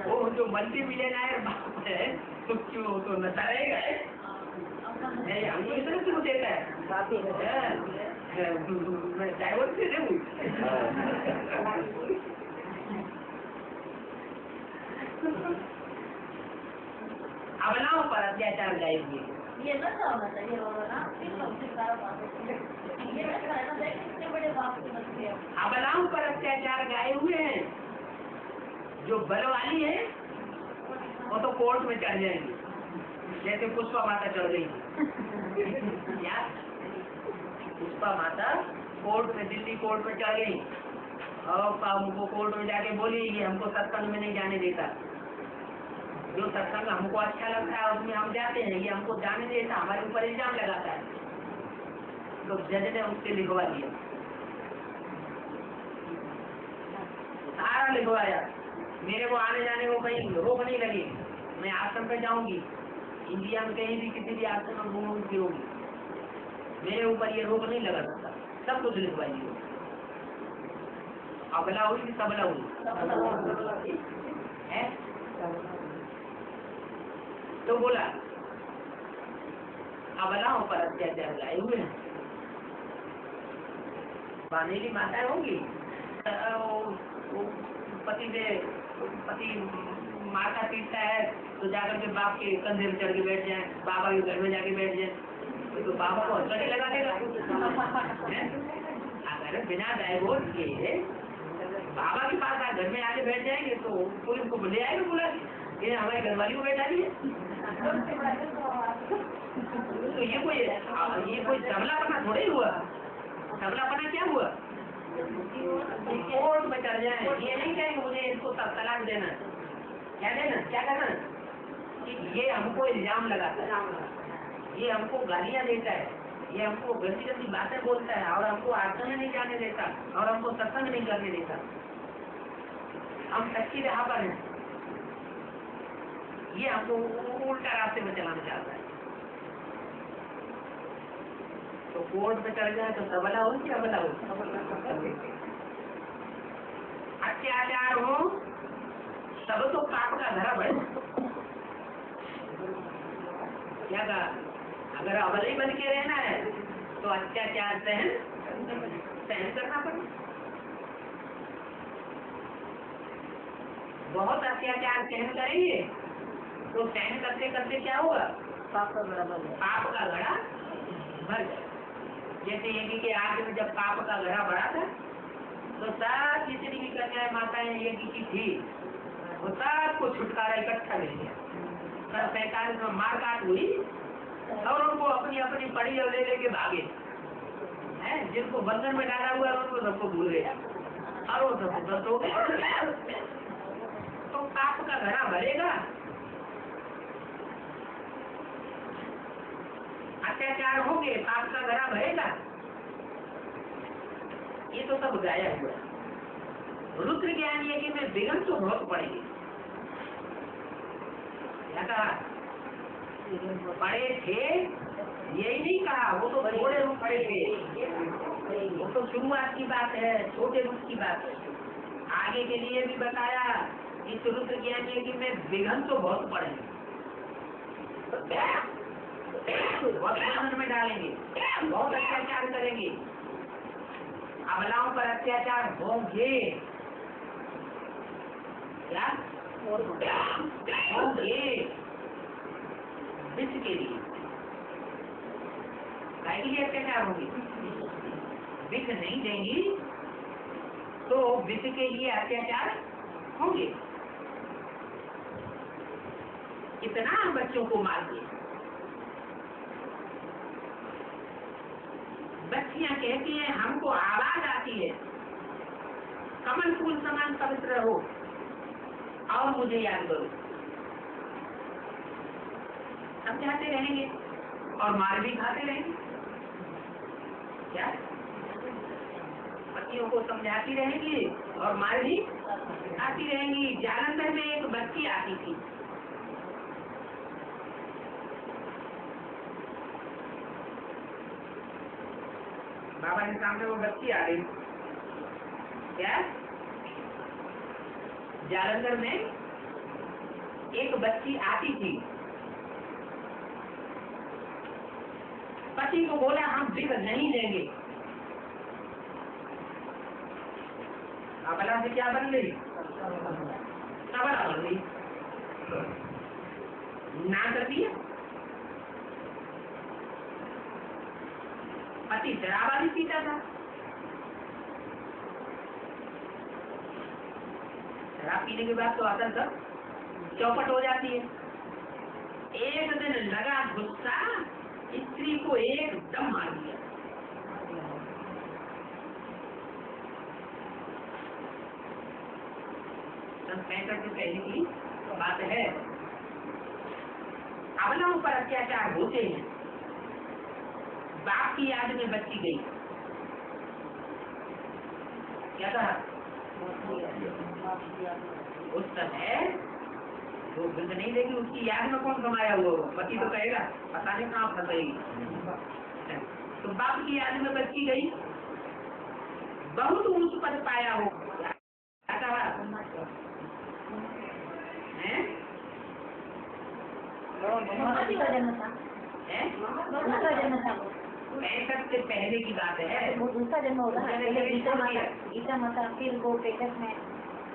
[SPEAKER 3] वो जो मल्टी मिलियनर बाप है तो क्यों तो नशा रहेगा? हमको इतना क्यों देता है? मैं डाइवर्स दे दूँ? अबलाओं पर अत्याचार गाए हुए,
[SPEAKER 4] ये ना होना चाहिए ना,
[SPEAKER 3] अबलाओं पर अत्याचार गाए हुए हैं। जो बलवाली है वो तो कोर्ट में चढ़ जाएंगे, जैसे पुष्पा माता चढ़ गई। क्या पुष्पा माता कोर्ट में, दिल्ली कोर्ट में चढ़ गई और उनको कोर्ट में जाके बोली कि हमको सत्संग में नहीं जाने देता, जो सत्संग हमको अच्छा लगता है उसमें हम जाते हैं, ये हमको जाने देता, हमारे ऊपर इल्जाम लगाता है। तो जज ने उससे लिखवा दिया, सारा लिखवाया, मेरे को आने जाने को कहीं रोक नहीं लगी, मैं आश्रम पे जाऊंगी, इंडिया में कहीं भी किसी भी आश्रम में घूमूंगी फिरूंगी, मेरे ऊपर ये रोक नहीं लगा सकता, सब कुछ लिखवा दिया। अबला हुई कि सबला हुई है? तो बोला अबलाओं पर अत्याचार गाए हुए हैं। बानेली माताएं होंगी, पति माता पीटता है तो जाकर के बाप के कंधे में चढ़ के बैठ जाए, बाबा के घर में जाके बैठ जाए, तो बाबा को हंसने लगा देगा। अगर बिना डाइवोर्स के बाबा के पास घर में आके बैठ जाएंगे तो पुलिस को ले आएगा, बोला ये हमारी घरवाली को बैठा दी है। तो ये कोई सबलापना थोड़े हुआ। सबलापना क्या हुआ? कोर्ट में चढ़ जाए, ये नहीं कहेंगे मुझे इसको तलाक देना, क्या देना, क्या करना, ये हमको इल्जाम लगाता है, ये हमको गालियां देता है, ये हमको गंदी गंदी बातें बोलता है, और हमको आश्रम में नहीं जाने देता, और हमको सत्संग नहीं करने देता, हम सच्ची राह पर हैं, ये हमको उल्टा रास्ते में चलाना चाहता है। तो कोर्ट में चढ़ जाए तो सबला हो कि अबला हो? अत्याचार हो तब तो पाप का धरा बढ़े। क्या कहा? अगर अबला ही बन के रहना है तो अत्याचार सहन करना पड़े। बहुत अत्याचार सहन करेंगे तो सहन करते करते क्या होगा? पाप का घड़ा भर जाए। जैसे यज्ञ के आगे में जब पाप का घड़ा भरा था तो सब जितनी भी कन्याएं माताएं यज्ञ की थी वो सबको छुटकारा इकट्ठा मिल गया। कल 45 में मार काट हुई और उनको अपनी अपनी पड़ी और ले लेके भागे हैं। जिनको बंधन में डाला हुआ उनको सबको भूल गया और वो सबको दर्द हो गया। तो पाप का घड़ा भरेगा, अत्याचार होंगे, पाप का घड़ा भरेगा, ये तो सब गाया हुआ है। रुद्र ज्ञान यज्ञ में विघ्न तो बहुत पड़ेंगे। क्या कहा? पड़े थे, यही नहीं कहा, वो तो थोड़े रूप पड़े थे, वो तो शुरुआत की बात है, छोटे रूप की बात है। आगे के लिए भी बताया इस रुद्र ज्ञान यज्ञ में विघ्न तो बहुत पड़ेंगे, बहुत बंधन में डालेंगे, बहुत अत्याचार करेंगे, अबलाओं पर अत्याचार होंगे। क्या होंगे? विश्व के लिए काय के लिए अत्याचार होंगे? विश्व नहीं देंगी तो विश्व के लिए अत्याचार होंगे। कितना बच्चों को मार दिया। बच्चियां कहती हैं, हमको आवाज आती है, कमल फूल समान पवित्र रहो और मुझे याद करो। समझाते रहेंगे और मार भी खाते रहेंगे। क्या बच्चियों को समझाती रहेंगी और मार भी आती रहेंगी। जालंधर में एक बच्ची आती थी, बाबा के सामने वो बच्ची आ गई। क्या जालंधर में एक बच्ची आती थी, पति को बोला हम विघ्न नहीं देंगे। अबला से क्या बन गई? सबला बन गई। ना कर दिया। पति शराब भी पीता था, शराब पीने के बाद तो असल सब चौपट हो जाती है। एक दिन लगा गुस्सा, स्त्री को एकदम मार दिया। सन 65 से पहले की बात है। अबलाओं पर अत्याचार होते हैं। बाप की याद में बच्ची गई। क्या कहा? उस समय जो विघ्न नहीं देगी उसकी याद में कौन कमाया हुआ होगा? पति तो कहेगा पता नहीं कहाँ फंसेगी। तो बाप की याद में बच्ची गई, बहुत ऊंच पद पाया हो। क्या कहा?
[SPEAKER 4] दूसरा जन्म था।
[SPEAKER 3] 65 से पहले की बात है।
[SPEAKER 4] वो दूसरा जन्म होगा ना। गीता माता फिर वो 65 में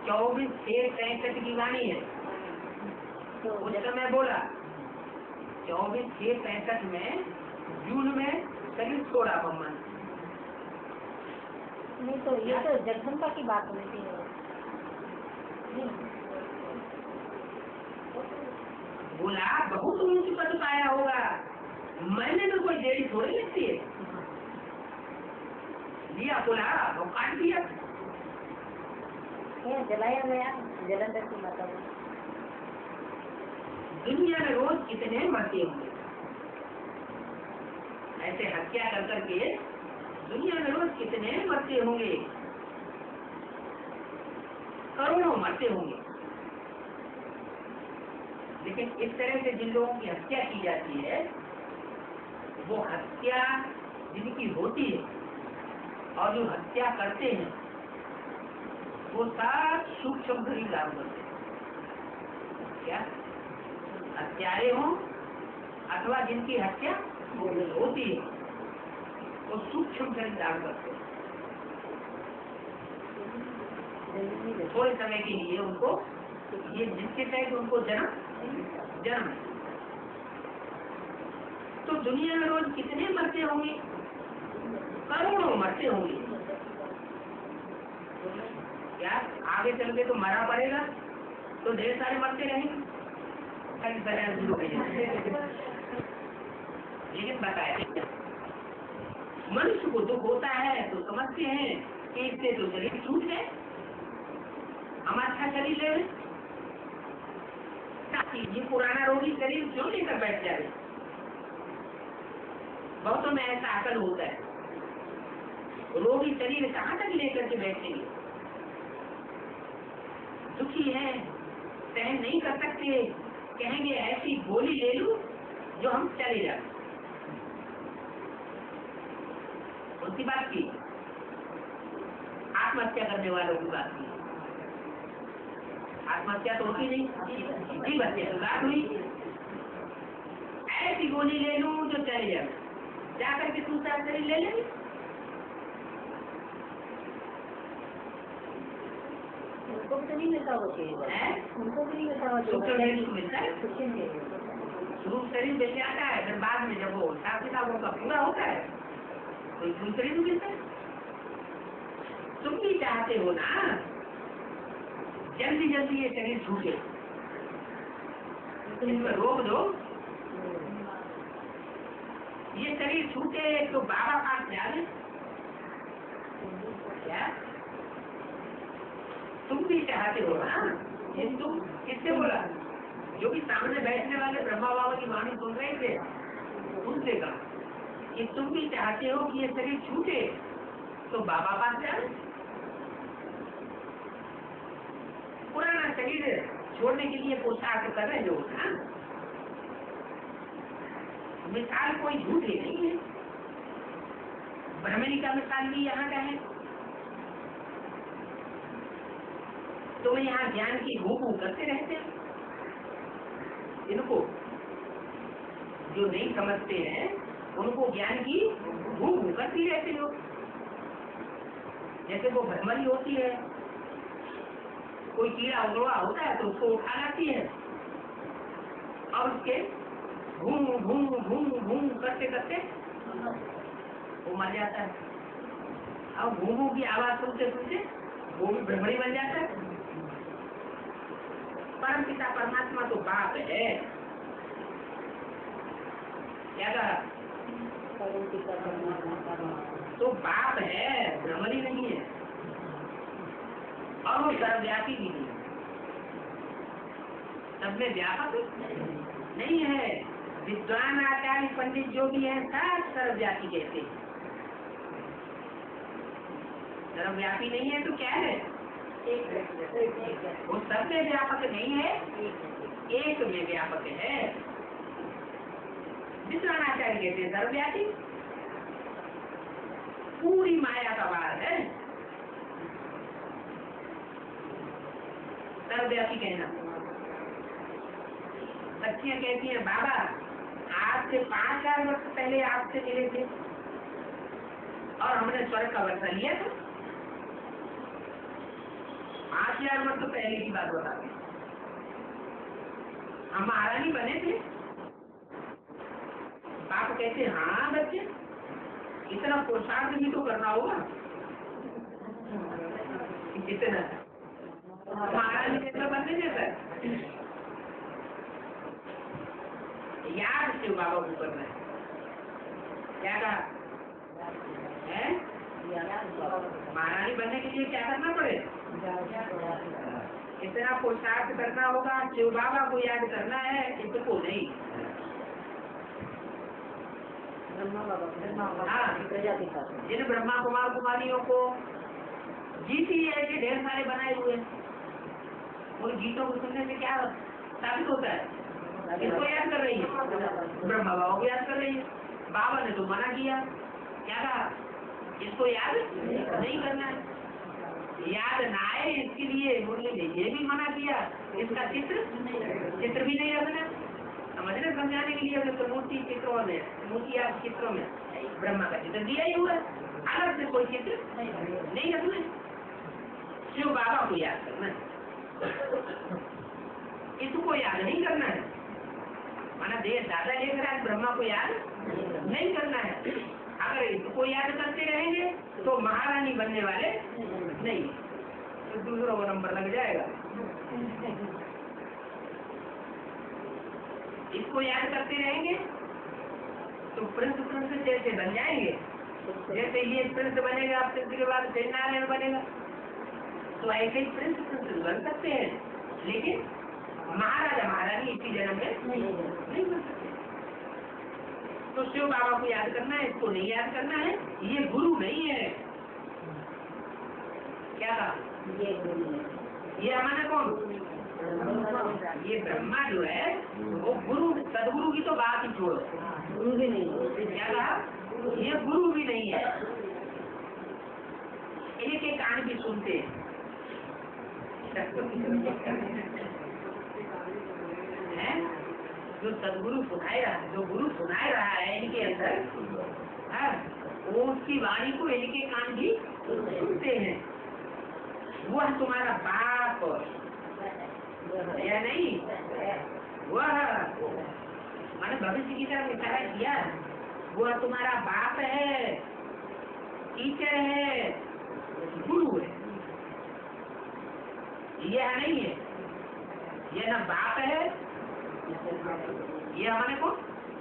[SPEAKER 3] 24/6/65 की वाणी है।
[SPEAKER 4] तो
[SPEAKER 3] उस समय बोला 24/6/65 में जून में शरीर छोड़ा भगवान।
[SPEAKER 4] नहीं तो ये तो जगदम्बा की बात हो रही है।
[SPEAKER 3] बोला बहुत ऊंच पद पाया होगा, मैंने तो कोई देरी थोड़ी लगती है। लिया बोला और काट दिया।
[SPEAKER 4] जलाया गया जलंधर की माता को।
[SPEAKER 3] दुनिया में रोज कितने मरते होंगे ऐसे हत्या कर करके। दुनिया में रोज कितने मरते होंगे, करोड़ों मरते होंगे। लेकिन इस तरह से जिन लोगों की हत्या की जाती है, वो हत्या जिनकी होती है और जो हत्या करते हैं वो सब सूक्ष्म शरीर लाभ करते हैं। क्या हत्यारे हों अथवा जिनकी हत्या होती है वो सूक्ष्म शरीर लाभ करते हैं। थोड़े समय के लिए उनको ये जिसके तहत उनको जन्म। तो दुनिया में रोज कितने मरते होंगे? करोड़ों मरते होंगे। क्या आगे चल के तो मरा पड़ेगा तो ढेर सारे मरते रहेंगे। लेकिन बताया मनुष्य को दुख होता है तो समझते हैं कि इससे तो शरीर छूट गए, हम अच्छा शरीर ले। ये पुराना रोगी शरीर क्यों लेकर बैठ जाए? बहुतों में ऐसा अकल होता है। रोगी शरीर कहाँ तक लेकर के बैठेंगे? दुखी है, सहन नहीं कर सकते, कहेंगे ऐसी गोली ले लूं जो हम चले जाए। उनकी बात की, आत्महत्या करने वालों की बात की। आत्महत्या तो होती नहीं, जीव हत्या की बात हुई। ऐसी गोली ले लूं जो चले जाए, जाकर के दूसरा शरीर ले लेंगे।
[SPEAKER 4] उनको भी तो नहीं मिलता वो चीज, उनको भी नहीं मिलता वो
[SPEAKER 3] सूक्ष्म शरीर को मिलता है,
[SPEAKER 4] चीज।
[SPEAKER 3] रूप शरीर बेचे आता है, फिर बाद में जब वो हिसाब किताबों का पूरा होता है तो सूक्ष्म शरीर को मिलता है। तुम भी चाहते हो ना जल्दी जल्दी ये शरीर छूटे, इस पर रोक दो, ये शरीर छूटे तो बाबा पास जाए। क्या तुम भी चाहते हो ना? ये तुम किससे बोला? जो भी सामने बैठने वाले ब्रह्मा बाबा की वाणी सुन रहे थे उनसे कहा कि तुम भी चाहते हो कि ये शरीर छूटे तो बाबा पास जाए। पुराना शरीर छोड़ने के लिए पोशाक कर रहे हो ना? मिसाल कोई झूठी नहीं है, ब्रह्मणी का मिसाल भी यहाँ का है। तो यहाँ ज्ञान की भूख करते रहते हैं। इनको जो नहीं समझते हैं उनको ज्ञान की भूख करती रहते हो। जैसे वो भ्रमरी होती है, कोई कीड़ा उगड़ा होता है तो उसको उठा लाती है और उसके घूम घूम घूम घूम करते करते वो मर जाता है। अब घूमू की आवाज सुनते सुनते वो भी भ्रमरी बन जाता है। परम पिता परमात्मा तो बाप है। क्या कहा? तो बाप है, भ्रमरी नहीं है, और वो सर्वव्यापी भी नहीं है। सब में व्यापक नहीं है। विद्वान आचार्य पंडित जो भी है सब सर्वव्यापी कहते हैं। सर्वव्यापी नहीं है तो क्या है? वो सब में व्यापक नहीं है, एक में व्यापक है। विद्वान आचार्य कहते हैं सर्वव्यापी, पूरी माया का वार है सर्वव्यापी कहना। बच्चियां कहती हैं बाबा आज से 5000 वर्ष पहले आपसे मिले थे और हमने स्वर्ग का वर्षा लिया था। 5000 वर्ष पहले की बात बता दी। हम महारानी बने थे। बाप कहते हाँ बच्चे, इतना पुरुषार्थ भी तो करना होगा। कितना महारानी कितना बनने देता है? याद शिव बाबा को करना है। क्या कहा है? महारानी बनने के लिए क्या करना पड़े? इतना पुरुषार्थ करना होगा, शिव बाबा को याद करना है, इसको नहीं। हाँ, जिन ब्रह्मा कुमार कुमारियों को गीत ऐसे ढेर सारे बनाए हुए, उन गीतों को सुनने से क्या साबित होता है? इसको याद कर रही है, ब्रह्मा बाबा को याद कर रही है। बाबा ने तो मना किया, क्या कहा? इसको याद नहीं करना है, याद ना आए इसके लिए मुरली ने ये भी मना किया। इसका चित्र भी नहीं रखना, समझने समझाने के लिए तो मूर्ति चित्रों में, मूर्ति आप चित्रों में ब्रह्मा का चित्र दिया ही हुआ है, अलग से कोई चित्र नहीं रखना। शिव बाबा को याद करना है, इसको याद नहीं करना है। माना देह ज्यादा लेकर आज ब्रह्मा को याद नहीं करना है। अगर इसको याद करते रहेंगे तो महारानी बनने वाले नहीं, तो दूसरों को नंबर लग जाएगा। इसको याद करते रहेंगे तो प्रिंस जैसे बन जाएंगे। जैसे ये प्रिंस बनेगा, प्रिंस के बाद फिर नारायण बनेगा, तो ऐसे ही प्रिंस बन सकते हैं, लेकिन महाराजा महारानी इसी जन्म में नहीं बन सकते। तो शिव बाबा को याद करना है, इसको नहीं याद करना है। ये गुरु नहीं है, क्या कहा?
[SPEAKER 4] ये गुरु है।
[SPEAKER 3] ये हमारा कौन? ये ब्रह्मा जो है वो गुरु, सदगुरु की तो बात ही छोड़ो,
[SPEAKER 4] गुरु भी नहीं है।
[SPEAKER 3] क्या कहा? ये गुरु भी नहीं है। इनके कान भी सुनते हैं, जो सदगुरु सुनाए रहा है, जो गुरु सुनाए रहा है इनके अंदर, हाँ, वो उसकी वाणी को इनके कान भी सुनते हैं। वह तुम्हारा बाप या नहीं, वह मैंने भविष्य की तरफ इशारा किया, वह तुम्हारा बाप है, टीचर है, गुरु है। यह नहीं है, यह ना बाप है, ये हमारे को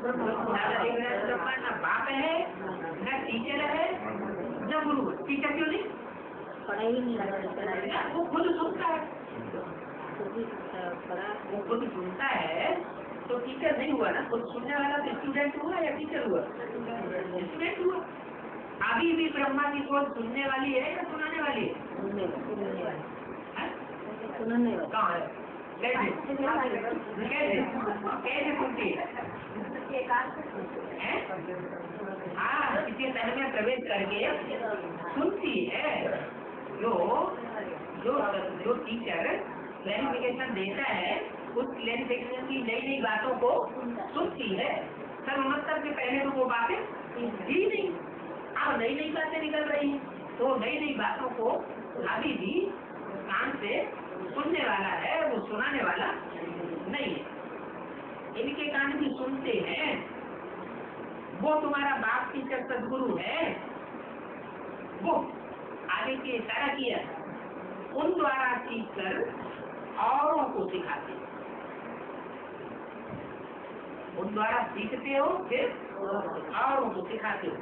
[SPEAKER 3] ना बाप है, न टीचर है, न गुरु है। टीचर क्यों नहीं?
[SPEAKER 4] पढ़ाई नहीं,
[SPEAKER 3] वो खुद सुनता है, वो खुद सुनता है तो टीचर नहीं हुआ ना। खुद सुनने वाला तो स्टूडेंट हुआ या टीचर हुआ? स्टूडेंट हुआ। अभी भी ब्रह्मा की सोच सुनने वाली है या सुनाने वाली है?
[SPEAKER 4] सुनने वाली।
[SPEAKER 3] कहाँ है? कैसे कैसे कैसे सुनती है? हाँ, किसी तन में प्रवेश करके सुनती है। जो जो जो टीचर क्लैरिफिकेशन देता है, उस क्लैरिफिकेशन की नई नई बातों को सुनती है। सर्वमत्तर से पहले तो वो बातें ही नहीं, अब नई नई बातें निकल रही हैं, तो नई नई बातों को अभी भी कान से सुनने वाला है, वो सुनाने वाला नहीं है। इनके कान भी सुनते हैं। वो तुम्हारा बाप टीचर सदगुरु है, वो आगे के इशारा किया, उन द्वारा सीख कर औरों को सिखाते हो। उन द्वारा सीखते हो, फिर औरों को सिखाते हो।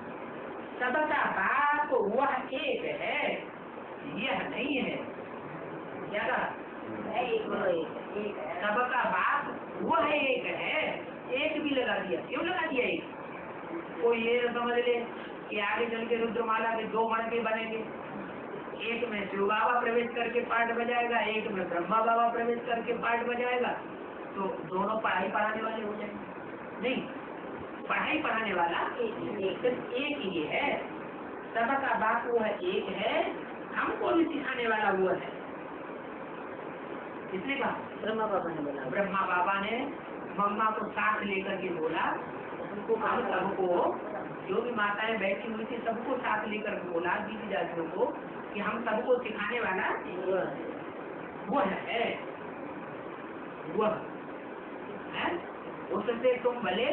[SPEAKER 3] सबका बाप वह एक है, यह नहीं है। क्या कहा? सबका बाप वह एक है। एक भी लगा दिया, क्यों लगा दिया? एक कोई ये न समझ ले कि आगे चल के रुद्रमाला के दो मणके बनेंगे, एक में शिव बाबा प्रवेश करके पाठ बजाएगा, एक में ब्रह्मा बाबा प्रवेश करके पाठ बजाएगा, तो दोनों पढ़ाई पढ़ाने वाले हो जाएंगे। नहीं, पढ़ाई पढ़ाने वाला सिर्फ एक ही है। सबका बाप वो है, एक है, हमको भी सिखाने वाला वो है। किसने कहा?
[SPEAKER 4] ब्रह्मा बाबा ने बोला।
[SPEAKER 3] ब्रह्मा बाबा ने मम्मा को साथ लेकर के बोला, उनको हम सबको, जो भी माताएं बैठी हुई थी सबको साथ लेकर बोला, दीदी दादियों को, कि हम सबको सिखाने वाला वो है, वो है। उससे तुम भले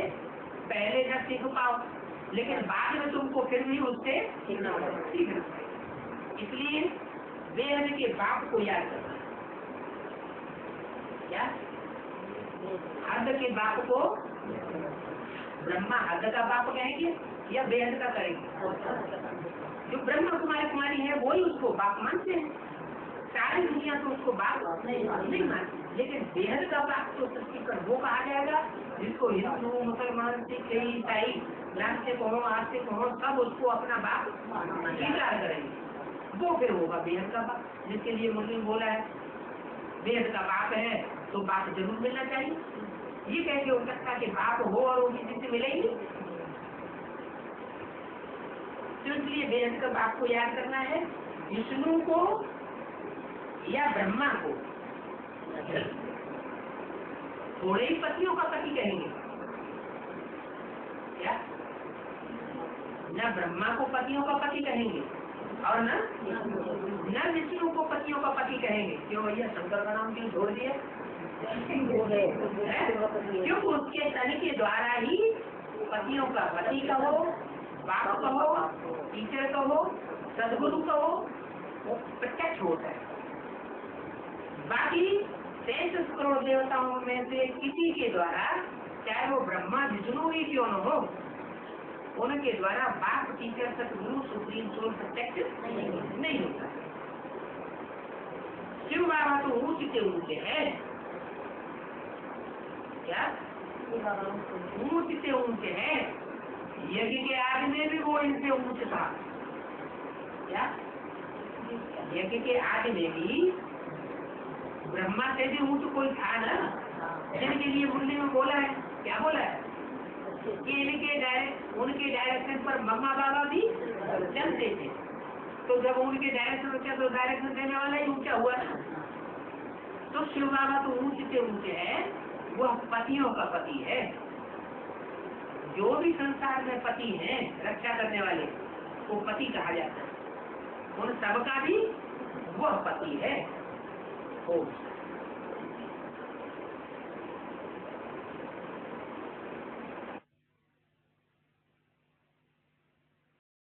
[SPEAKER 3] पहले न सीख पाओ, लेकिन बाद में तुमको फिर भी उससे सीखना पड़ेगा। इसलिए वेद के बाप को याद करना। क्या? हद के बाप को ब्रह्मा हद का बाप कहेंगे या बेहद का करेंगे? जो ब्रह्मा कुमारी है वही उसको बाप मानते हैं। सारी दुनिया तो उसको बाप नहीं मानती, लेकिन बेहद का बाप तो सृष्टि पर वो कहा जाएगा जिसको हिंदू, मुसलमान, सिख, ईसाई, नास्तिक हो, आस्तिक हो, सब उसको अपना बाप स्वीकार करेंगे। वो फिर होगा बेहद का बाप, जिसके लिए मुस्लिम बोला है बेहद का बाप है तो बाप जरूर मिलना चाहिए। ये कैसे हो सकता कि बाप हो और वो किसी से मिलेगी? तो इसलिए बेहद का बाप को याद करना है। विष्णु को या ब्रह्मा को थोड़े ही पतियों का पति कहेंगे क्या? न ब्रह्मा को पतियों का पति कहेंगे और न विष्णु को पतियों का पति कहेंगे। क्यों भैया, शंकर का नाम क्यों छोड़ दिए? क्योंकि उसके तन के द्वारा ही पतियों का पति कहो, बाप कहो, टीचर कहो, सदगुरु कहो, वो प्रत्यक्ष होता है। बाकी 33 करोड़ देवताओं में से किसी के द्वारा, चाहे वो ब्रह्मा विष्णु ही क्यों न हो, उनके द्वारा बाप, टीचर, सदगुरु, सुप्रीम सोल प्रत्यक्ष नहीं होता। शिव बाबा तो ऊंचे से ऊंचे है। क्या? ऊंचे से ऊंचे है। यज्ञ के आदि में भी वो इनसे ऊंच था। क्या? यज्ञ के आदि में भी ब्रह्मा से भी ऊंच कोई था ना, जिनके लिए मुरली में बोला है, क्या बोला है कि उनके डायरेक्शन पर मम्मा बाबा भी चलते थे। तो जब उनके डायरेक्शन होते तो डायरेक्शन देने वाला ही ऊंचा हुआ ना। तो शिव बाबा तो ऊंचे से ऊंचे है, वह पतियों का पति है। जो भी संसार में पति हैं रक्षा करने वाले, वो पति कहा जाता है। उन सबका भी वह पति है। ओ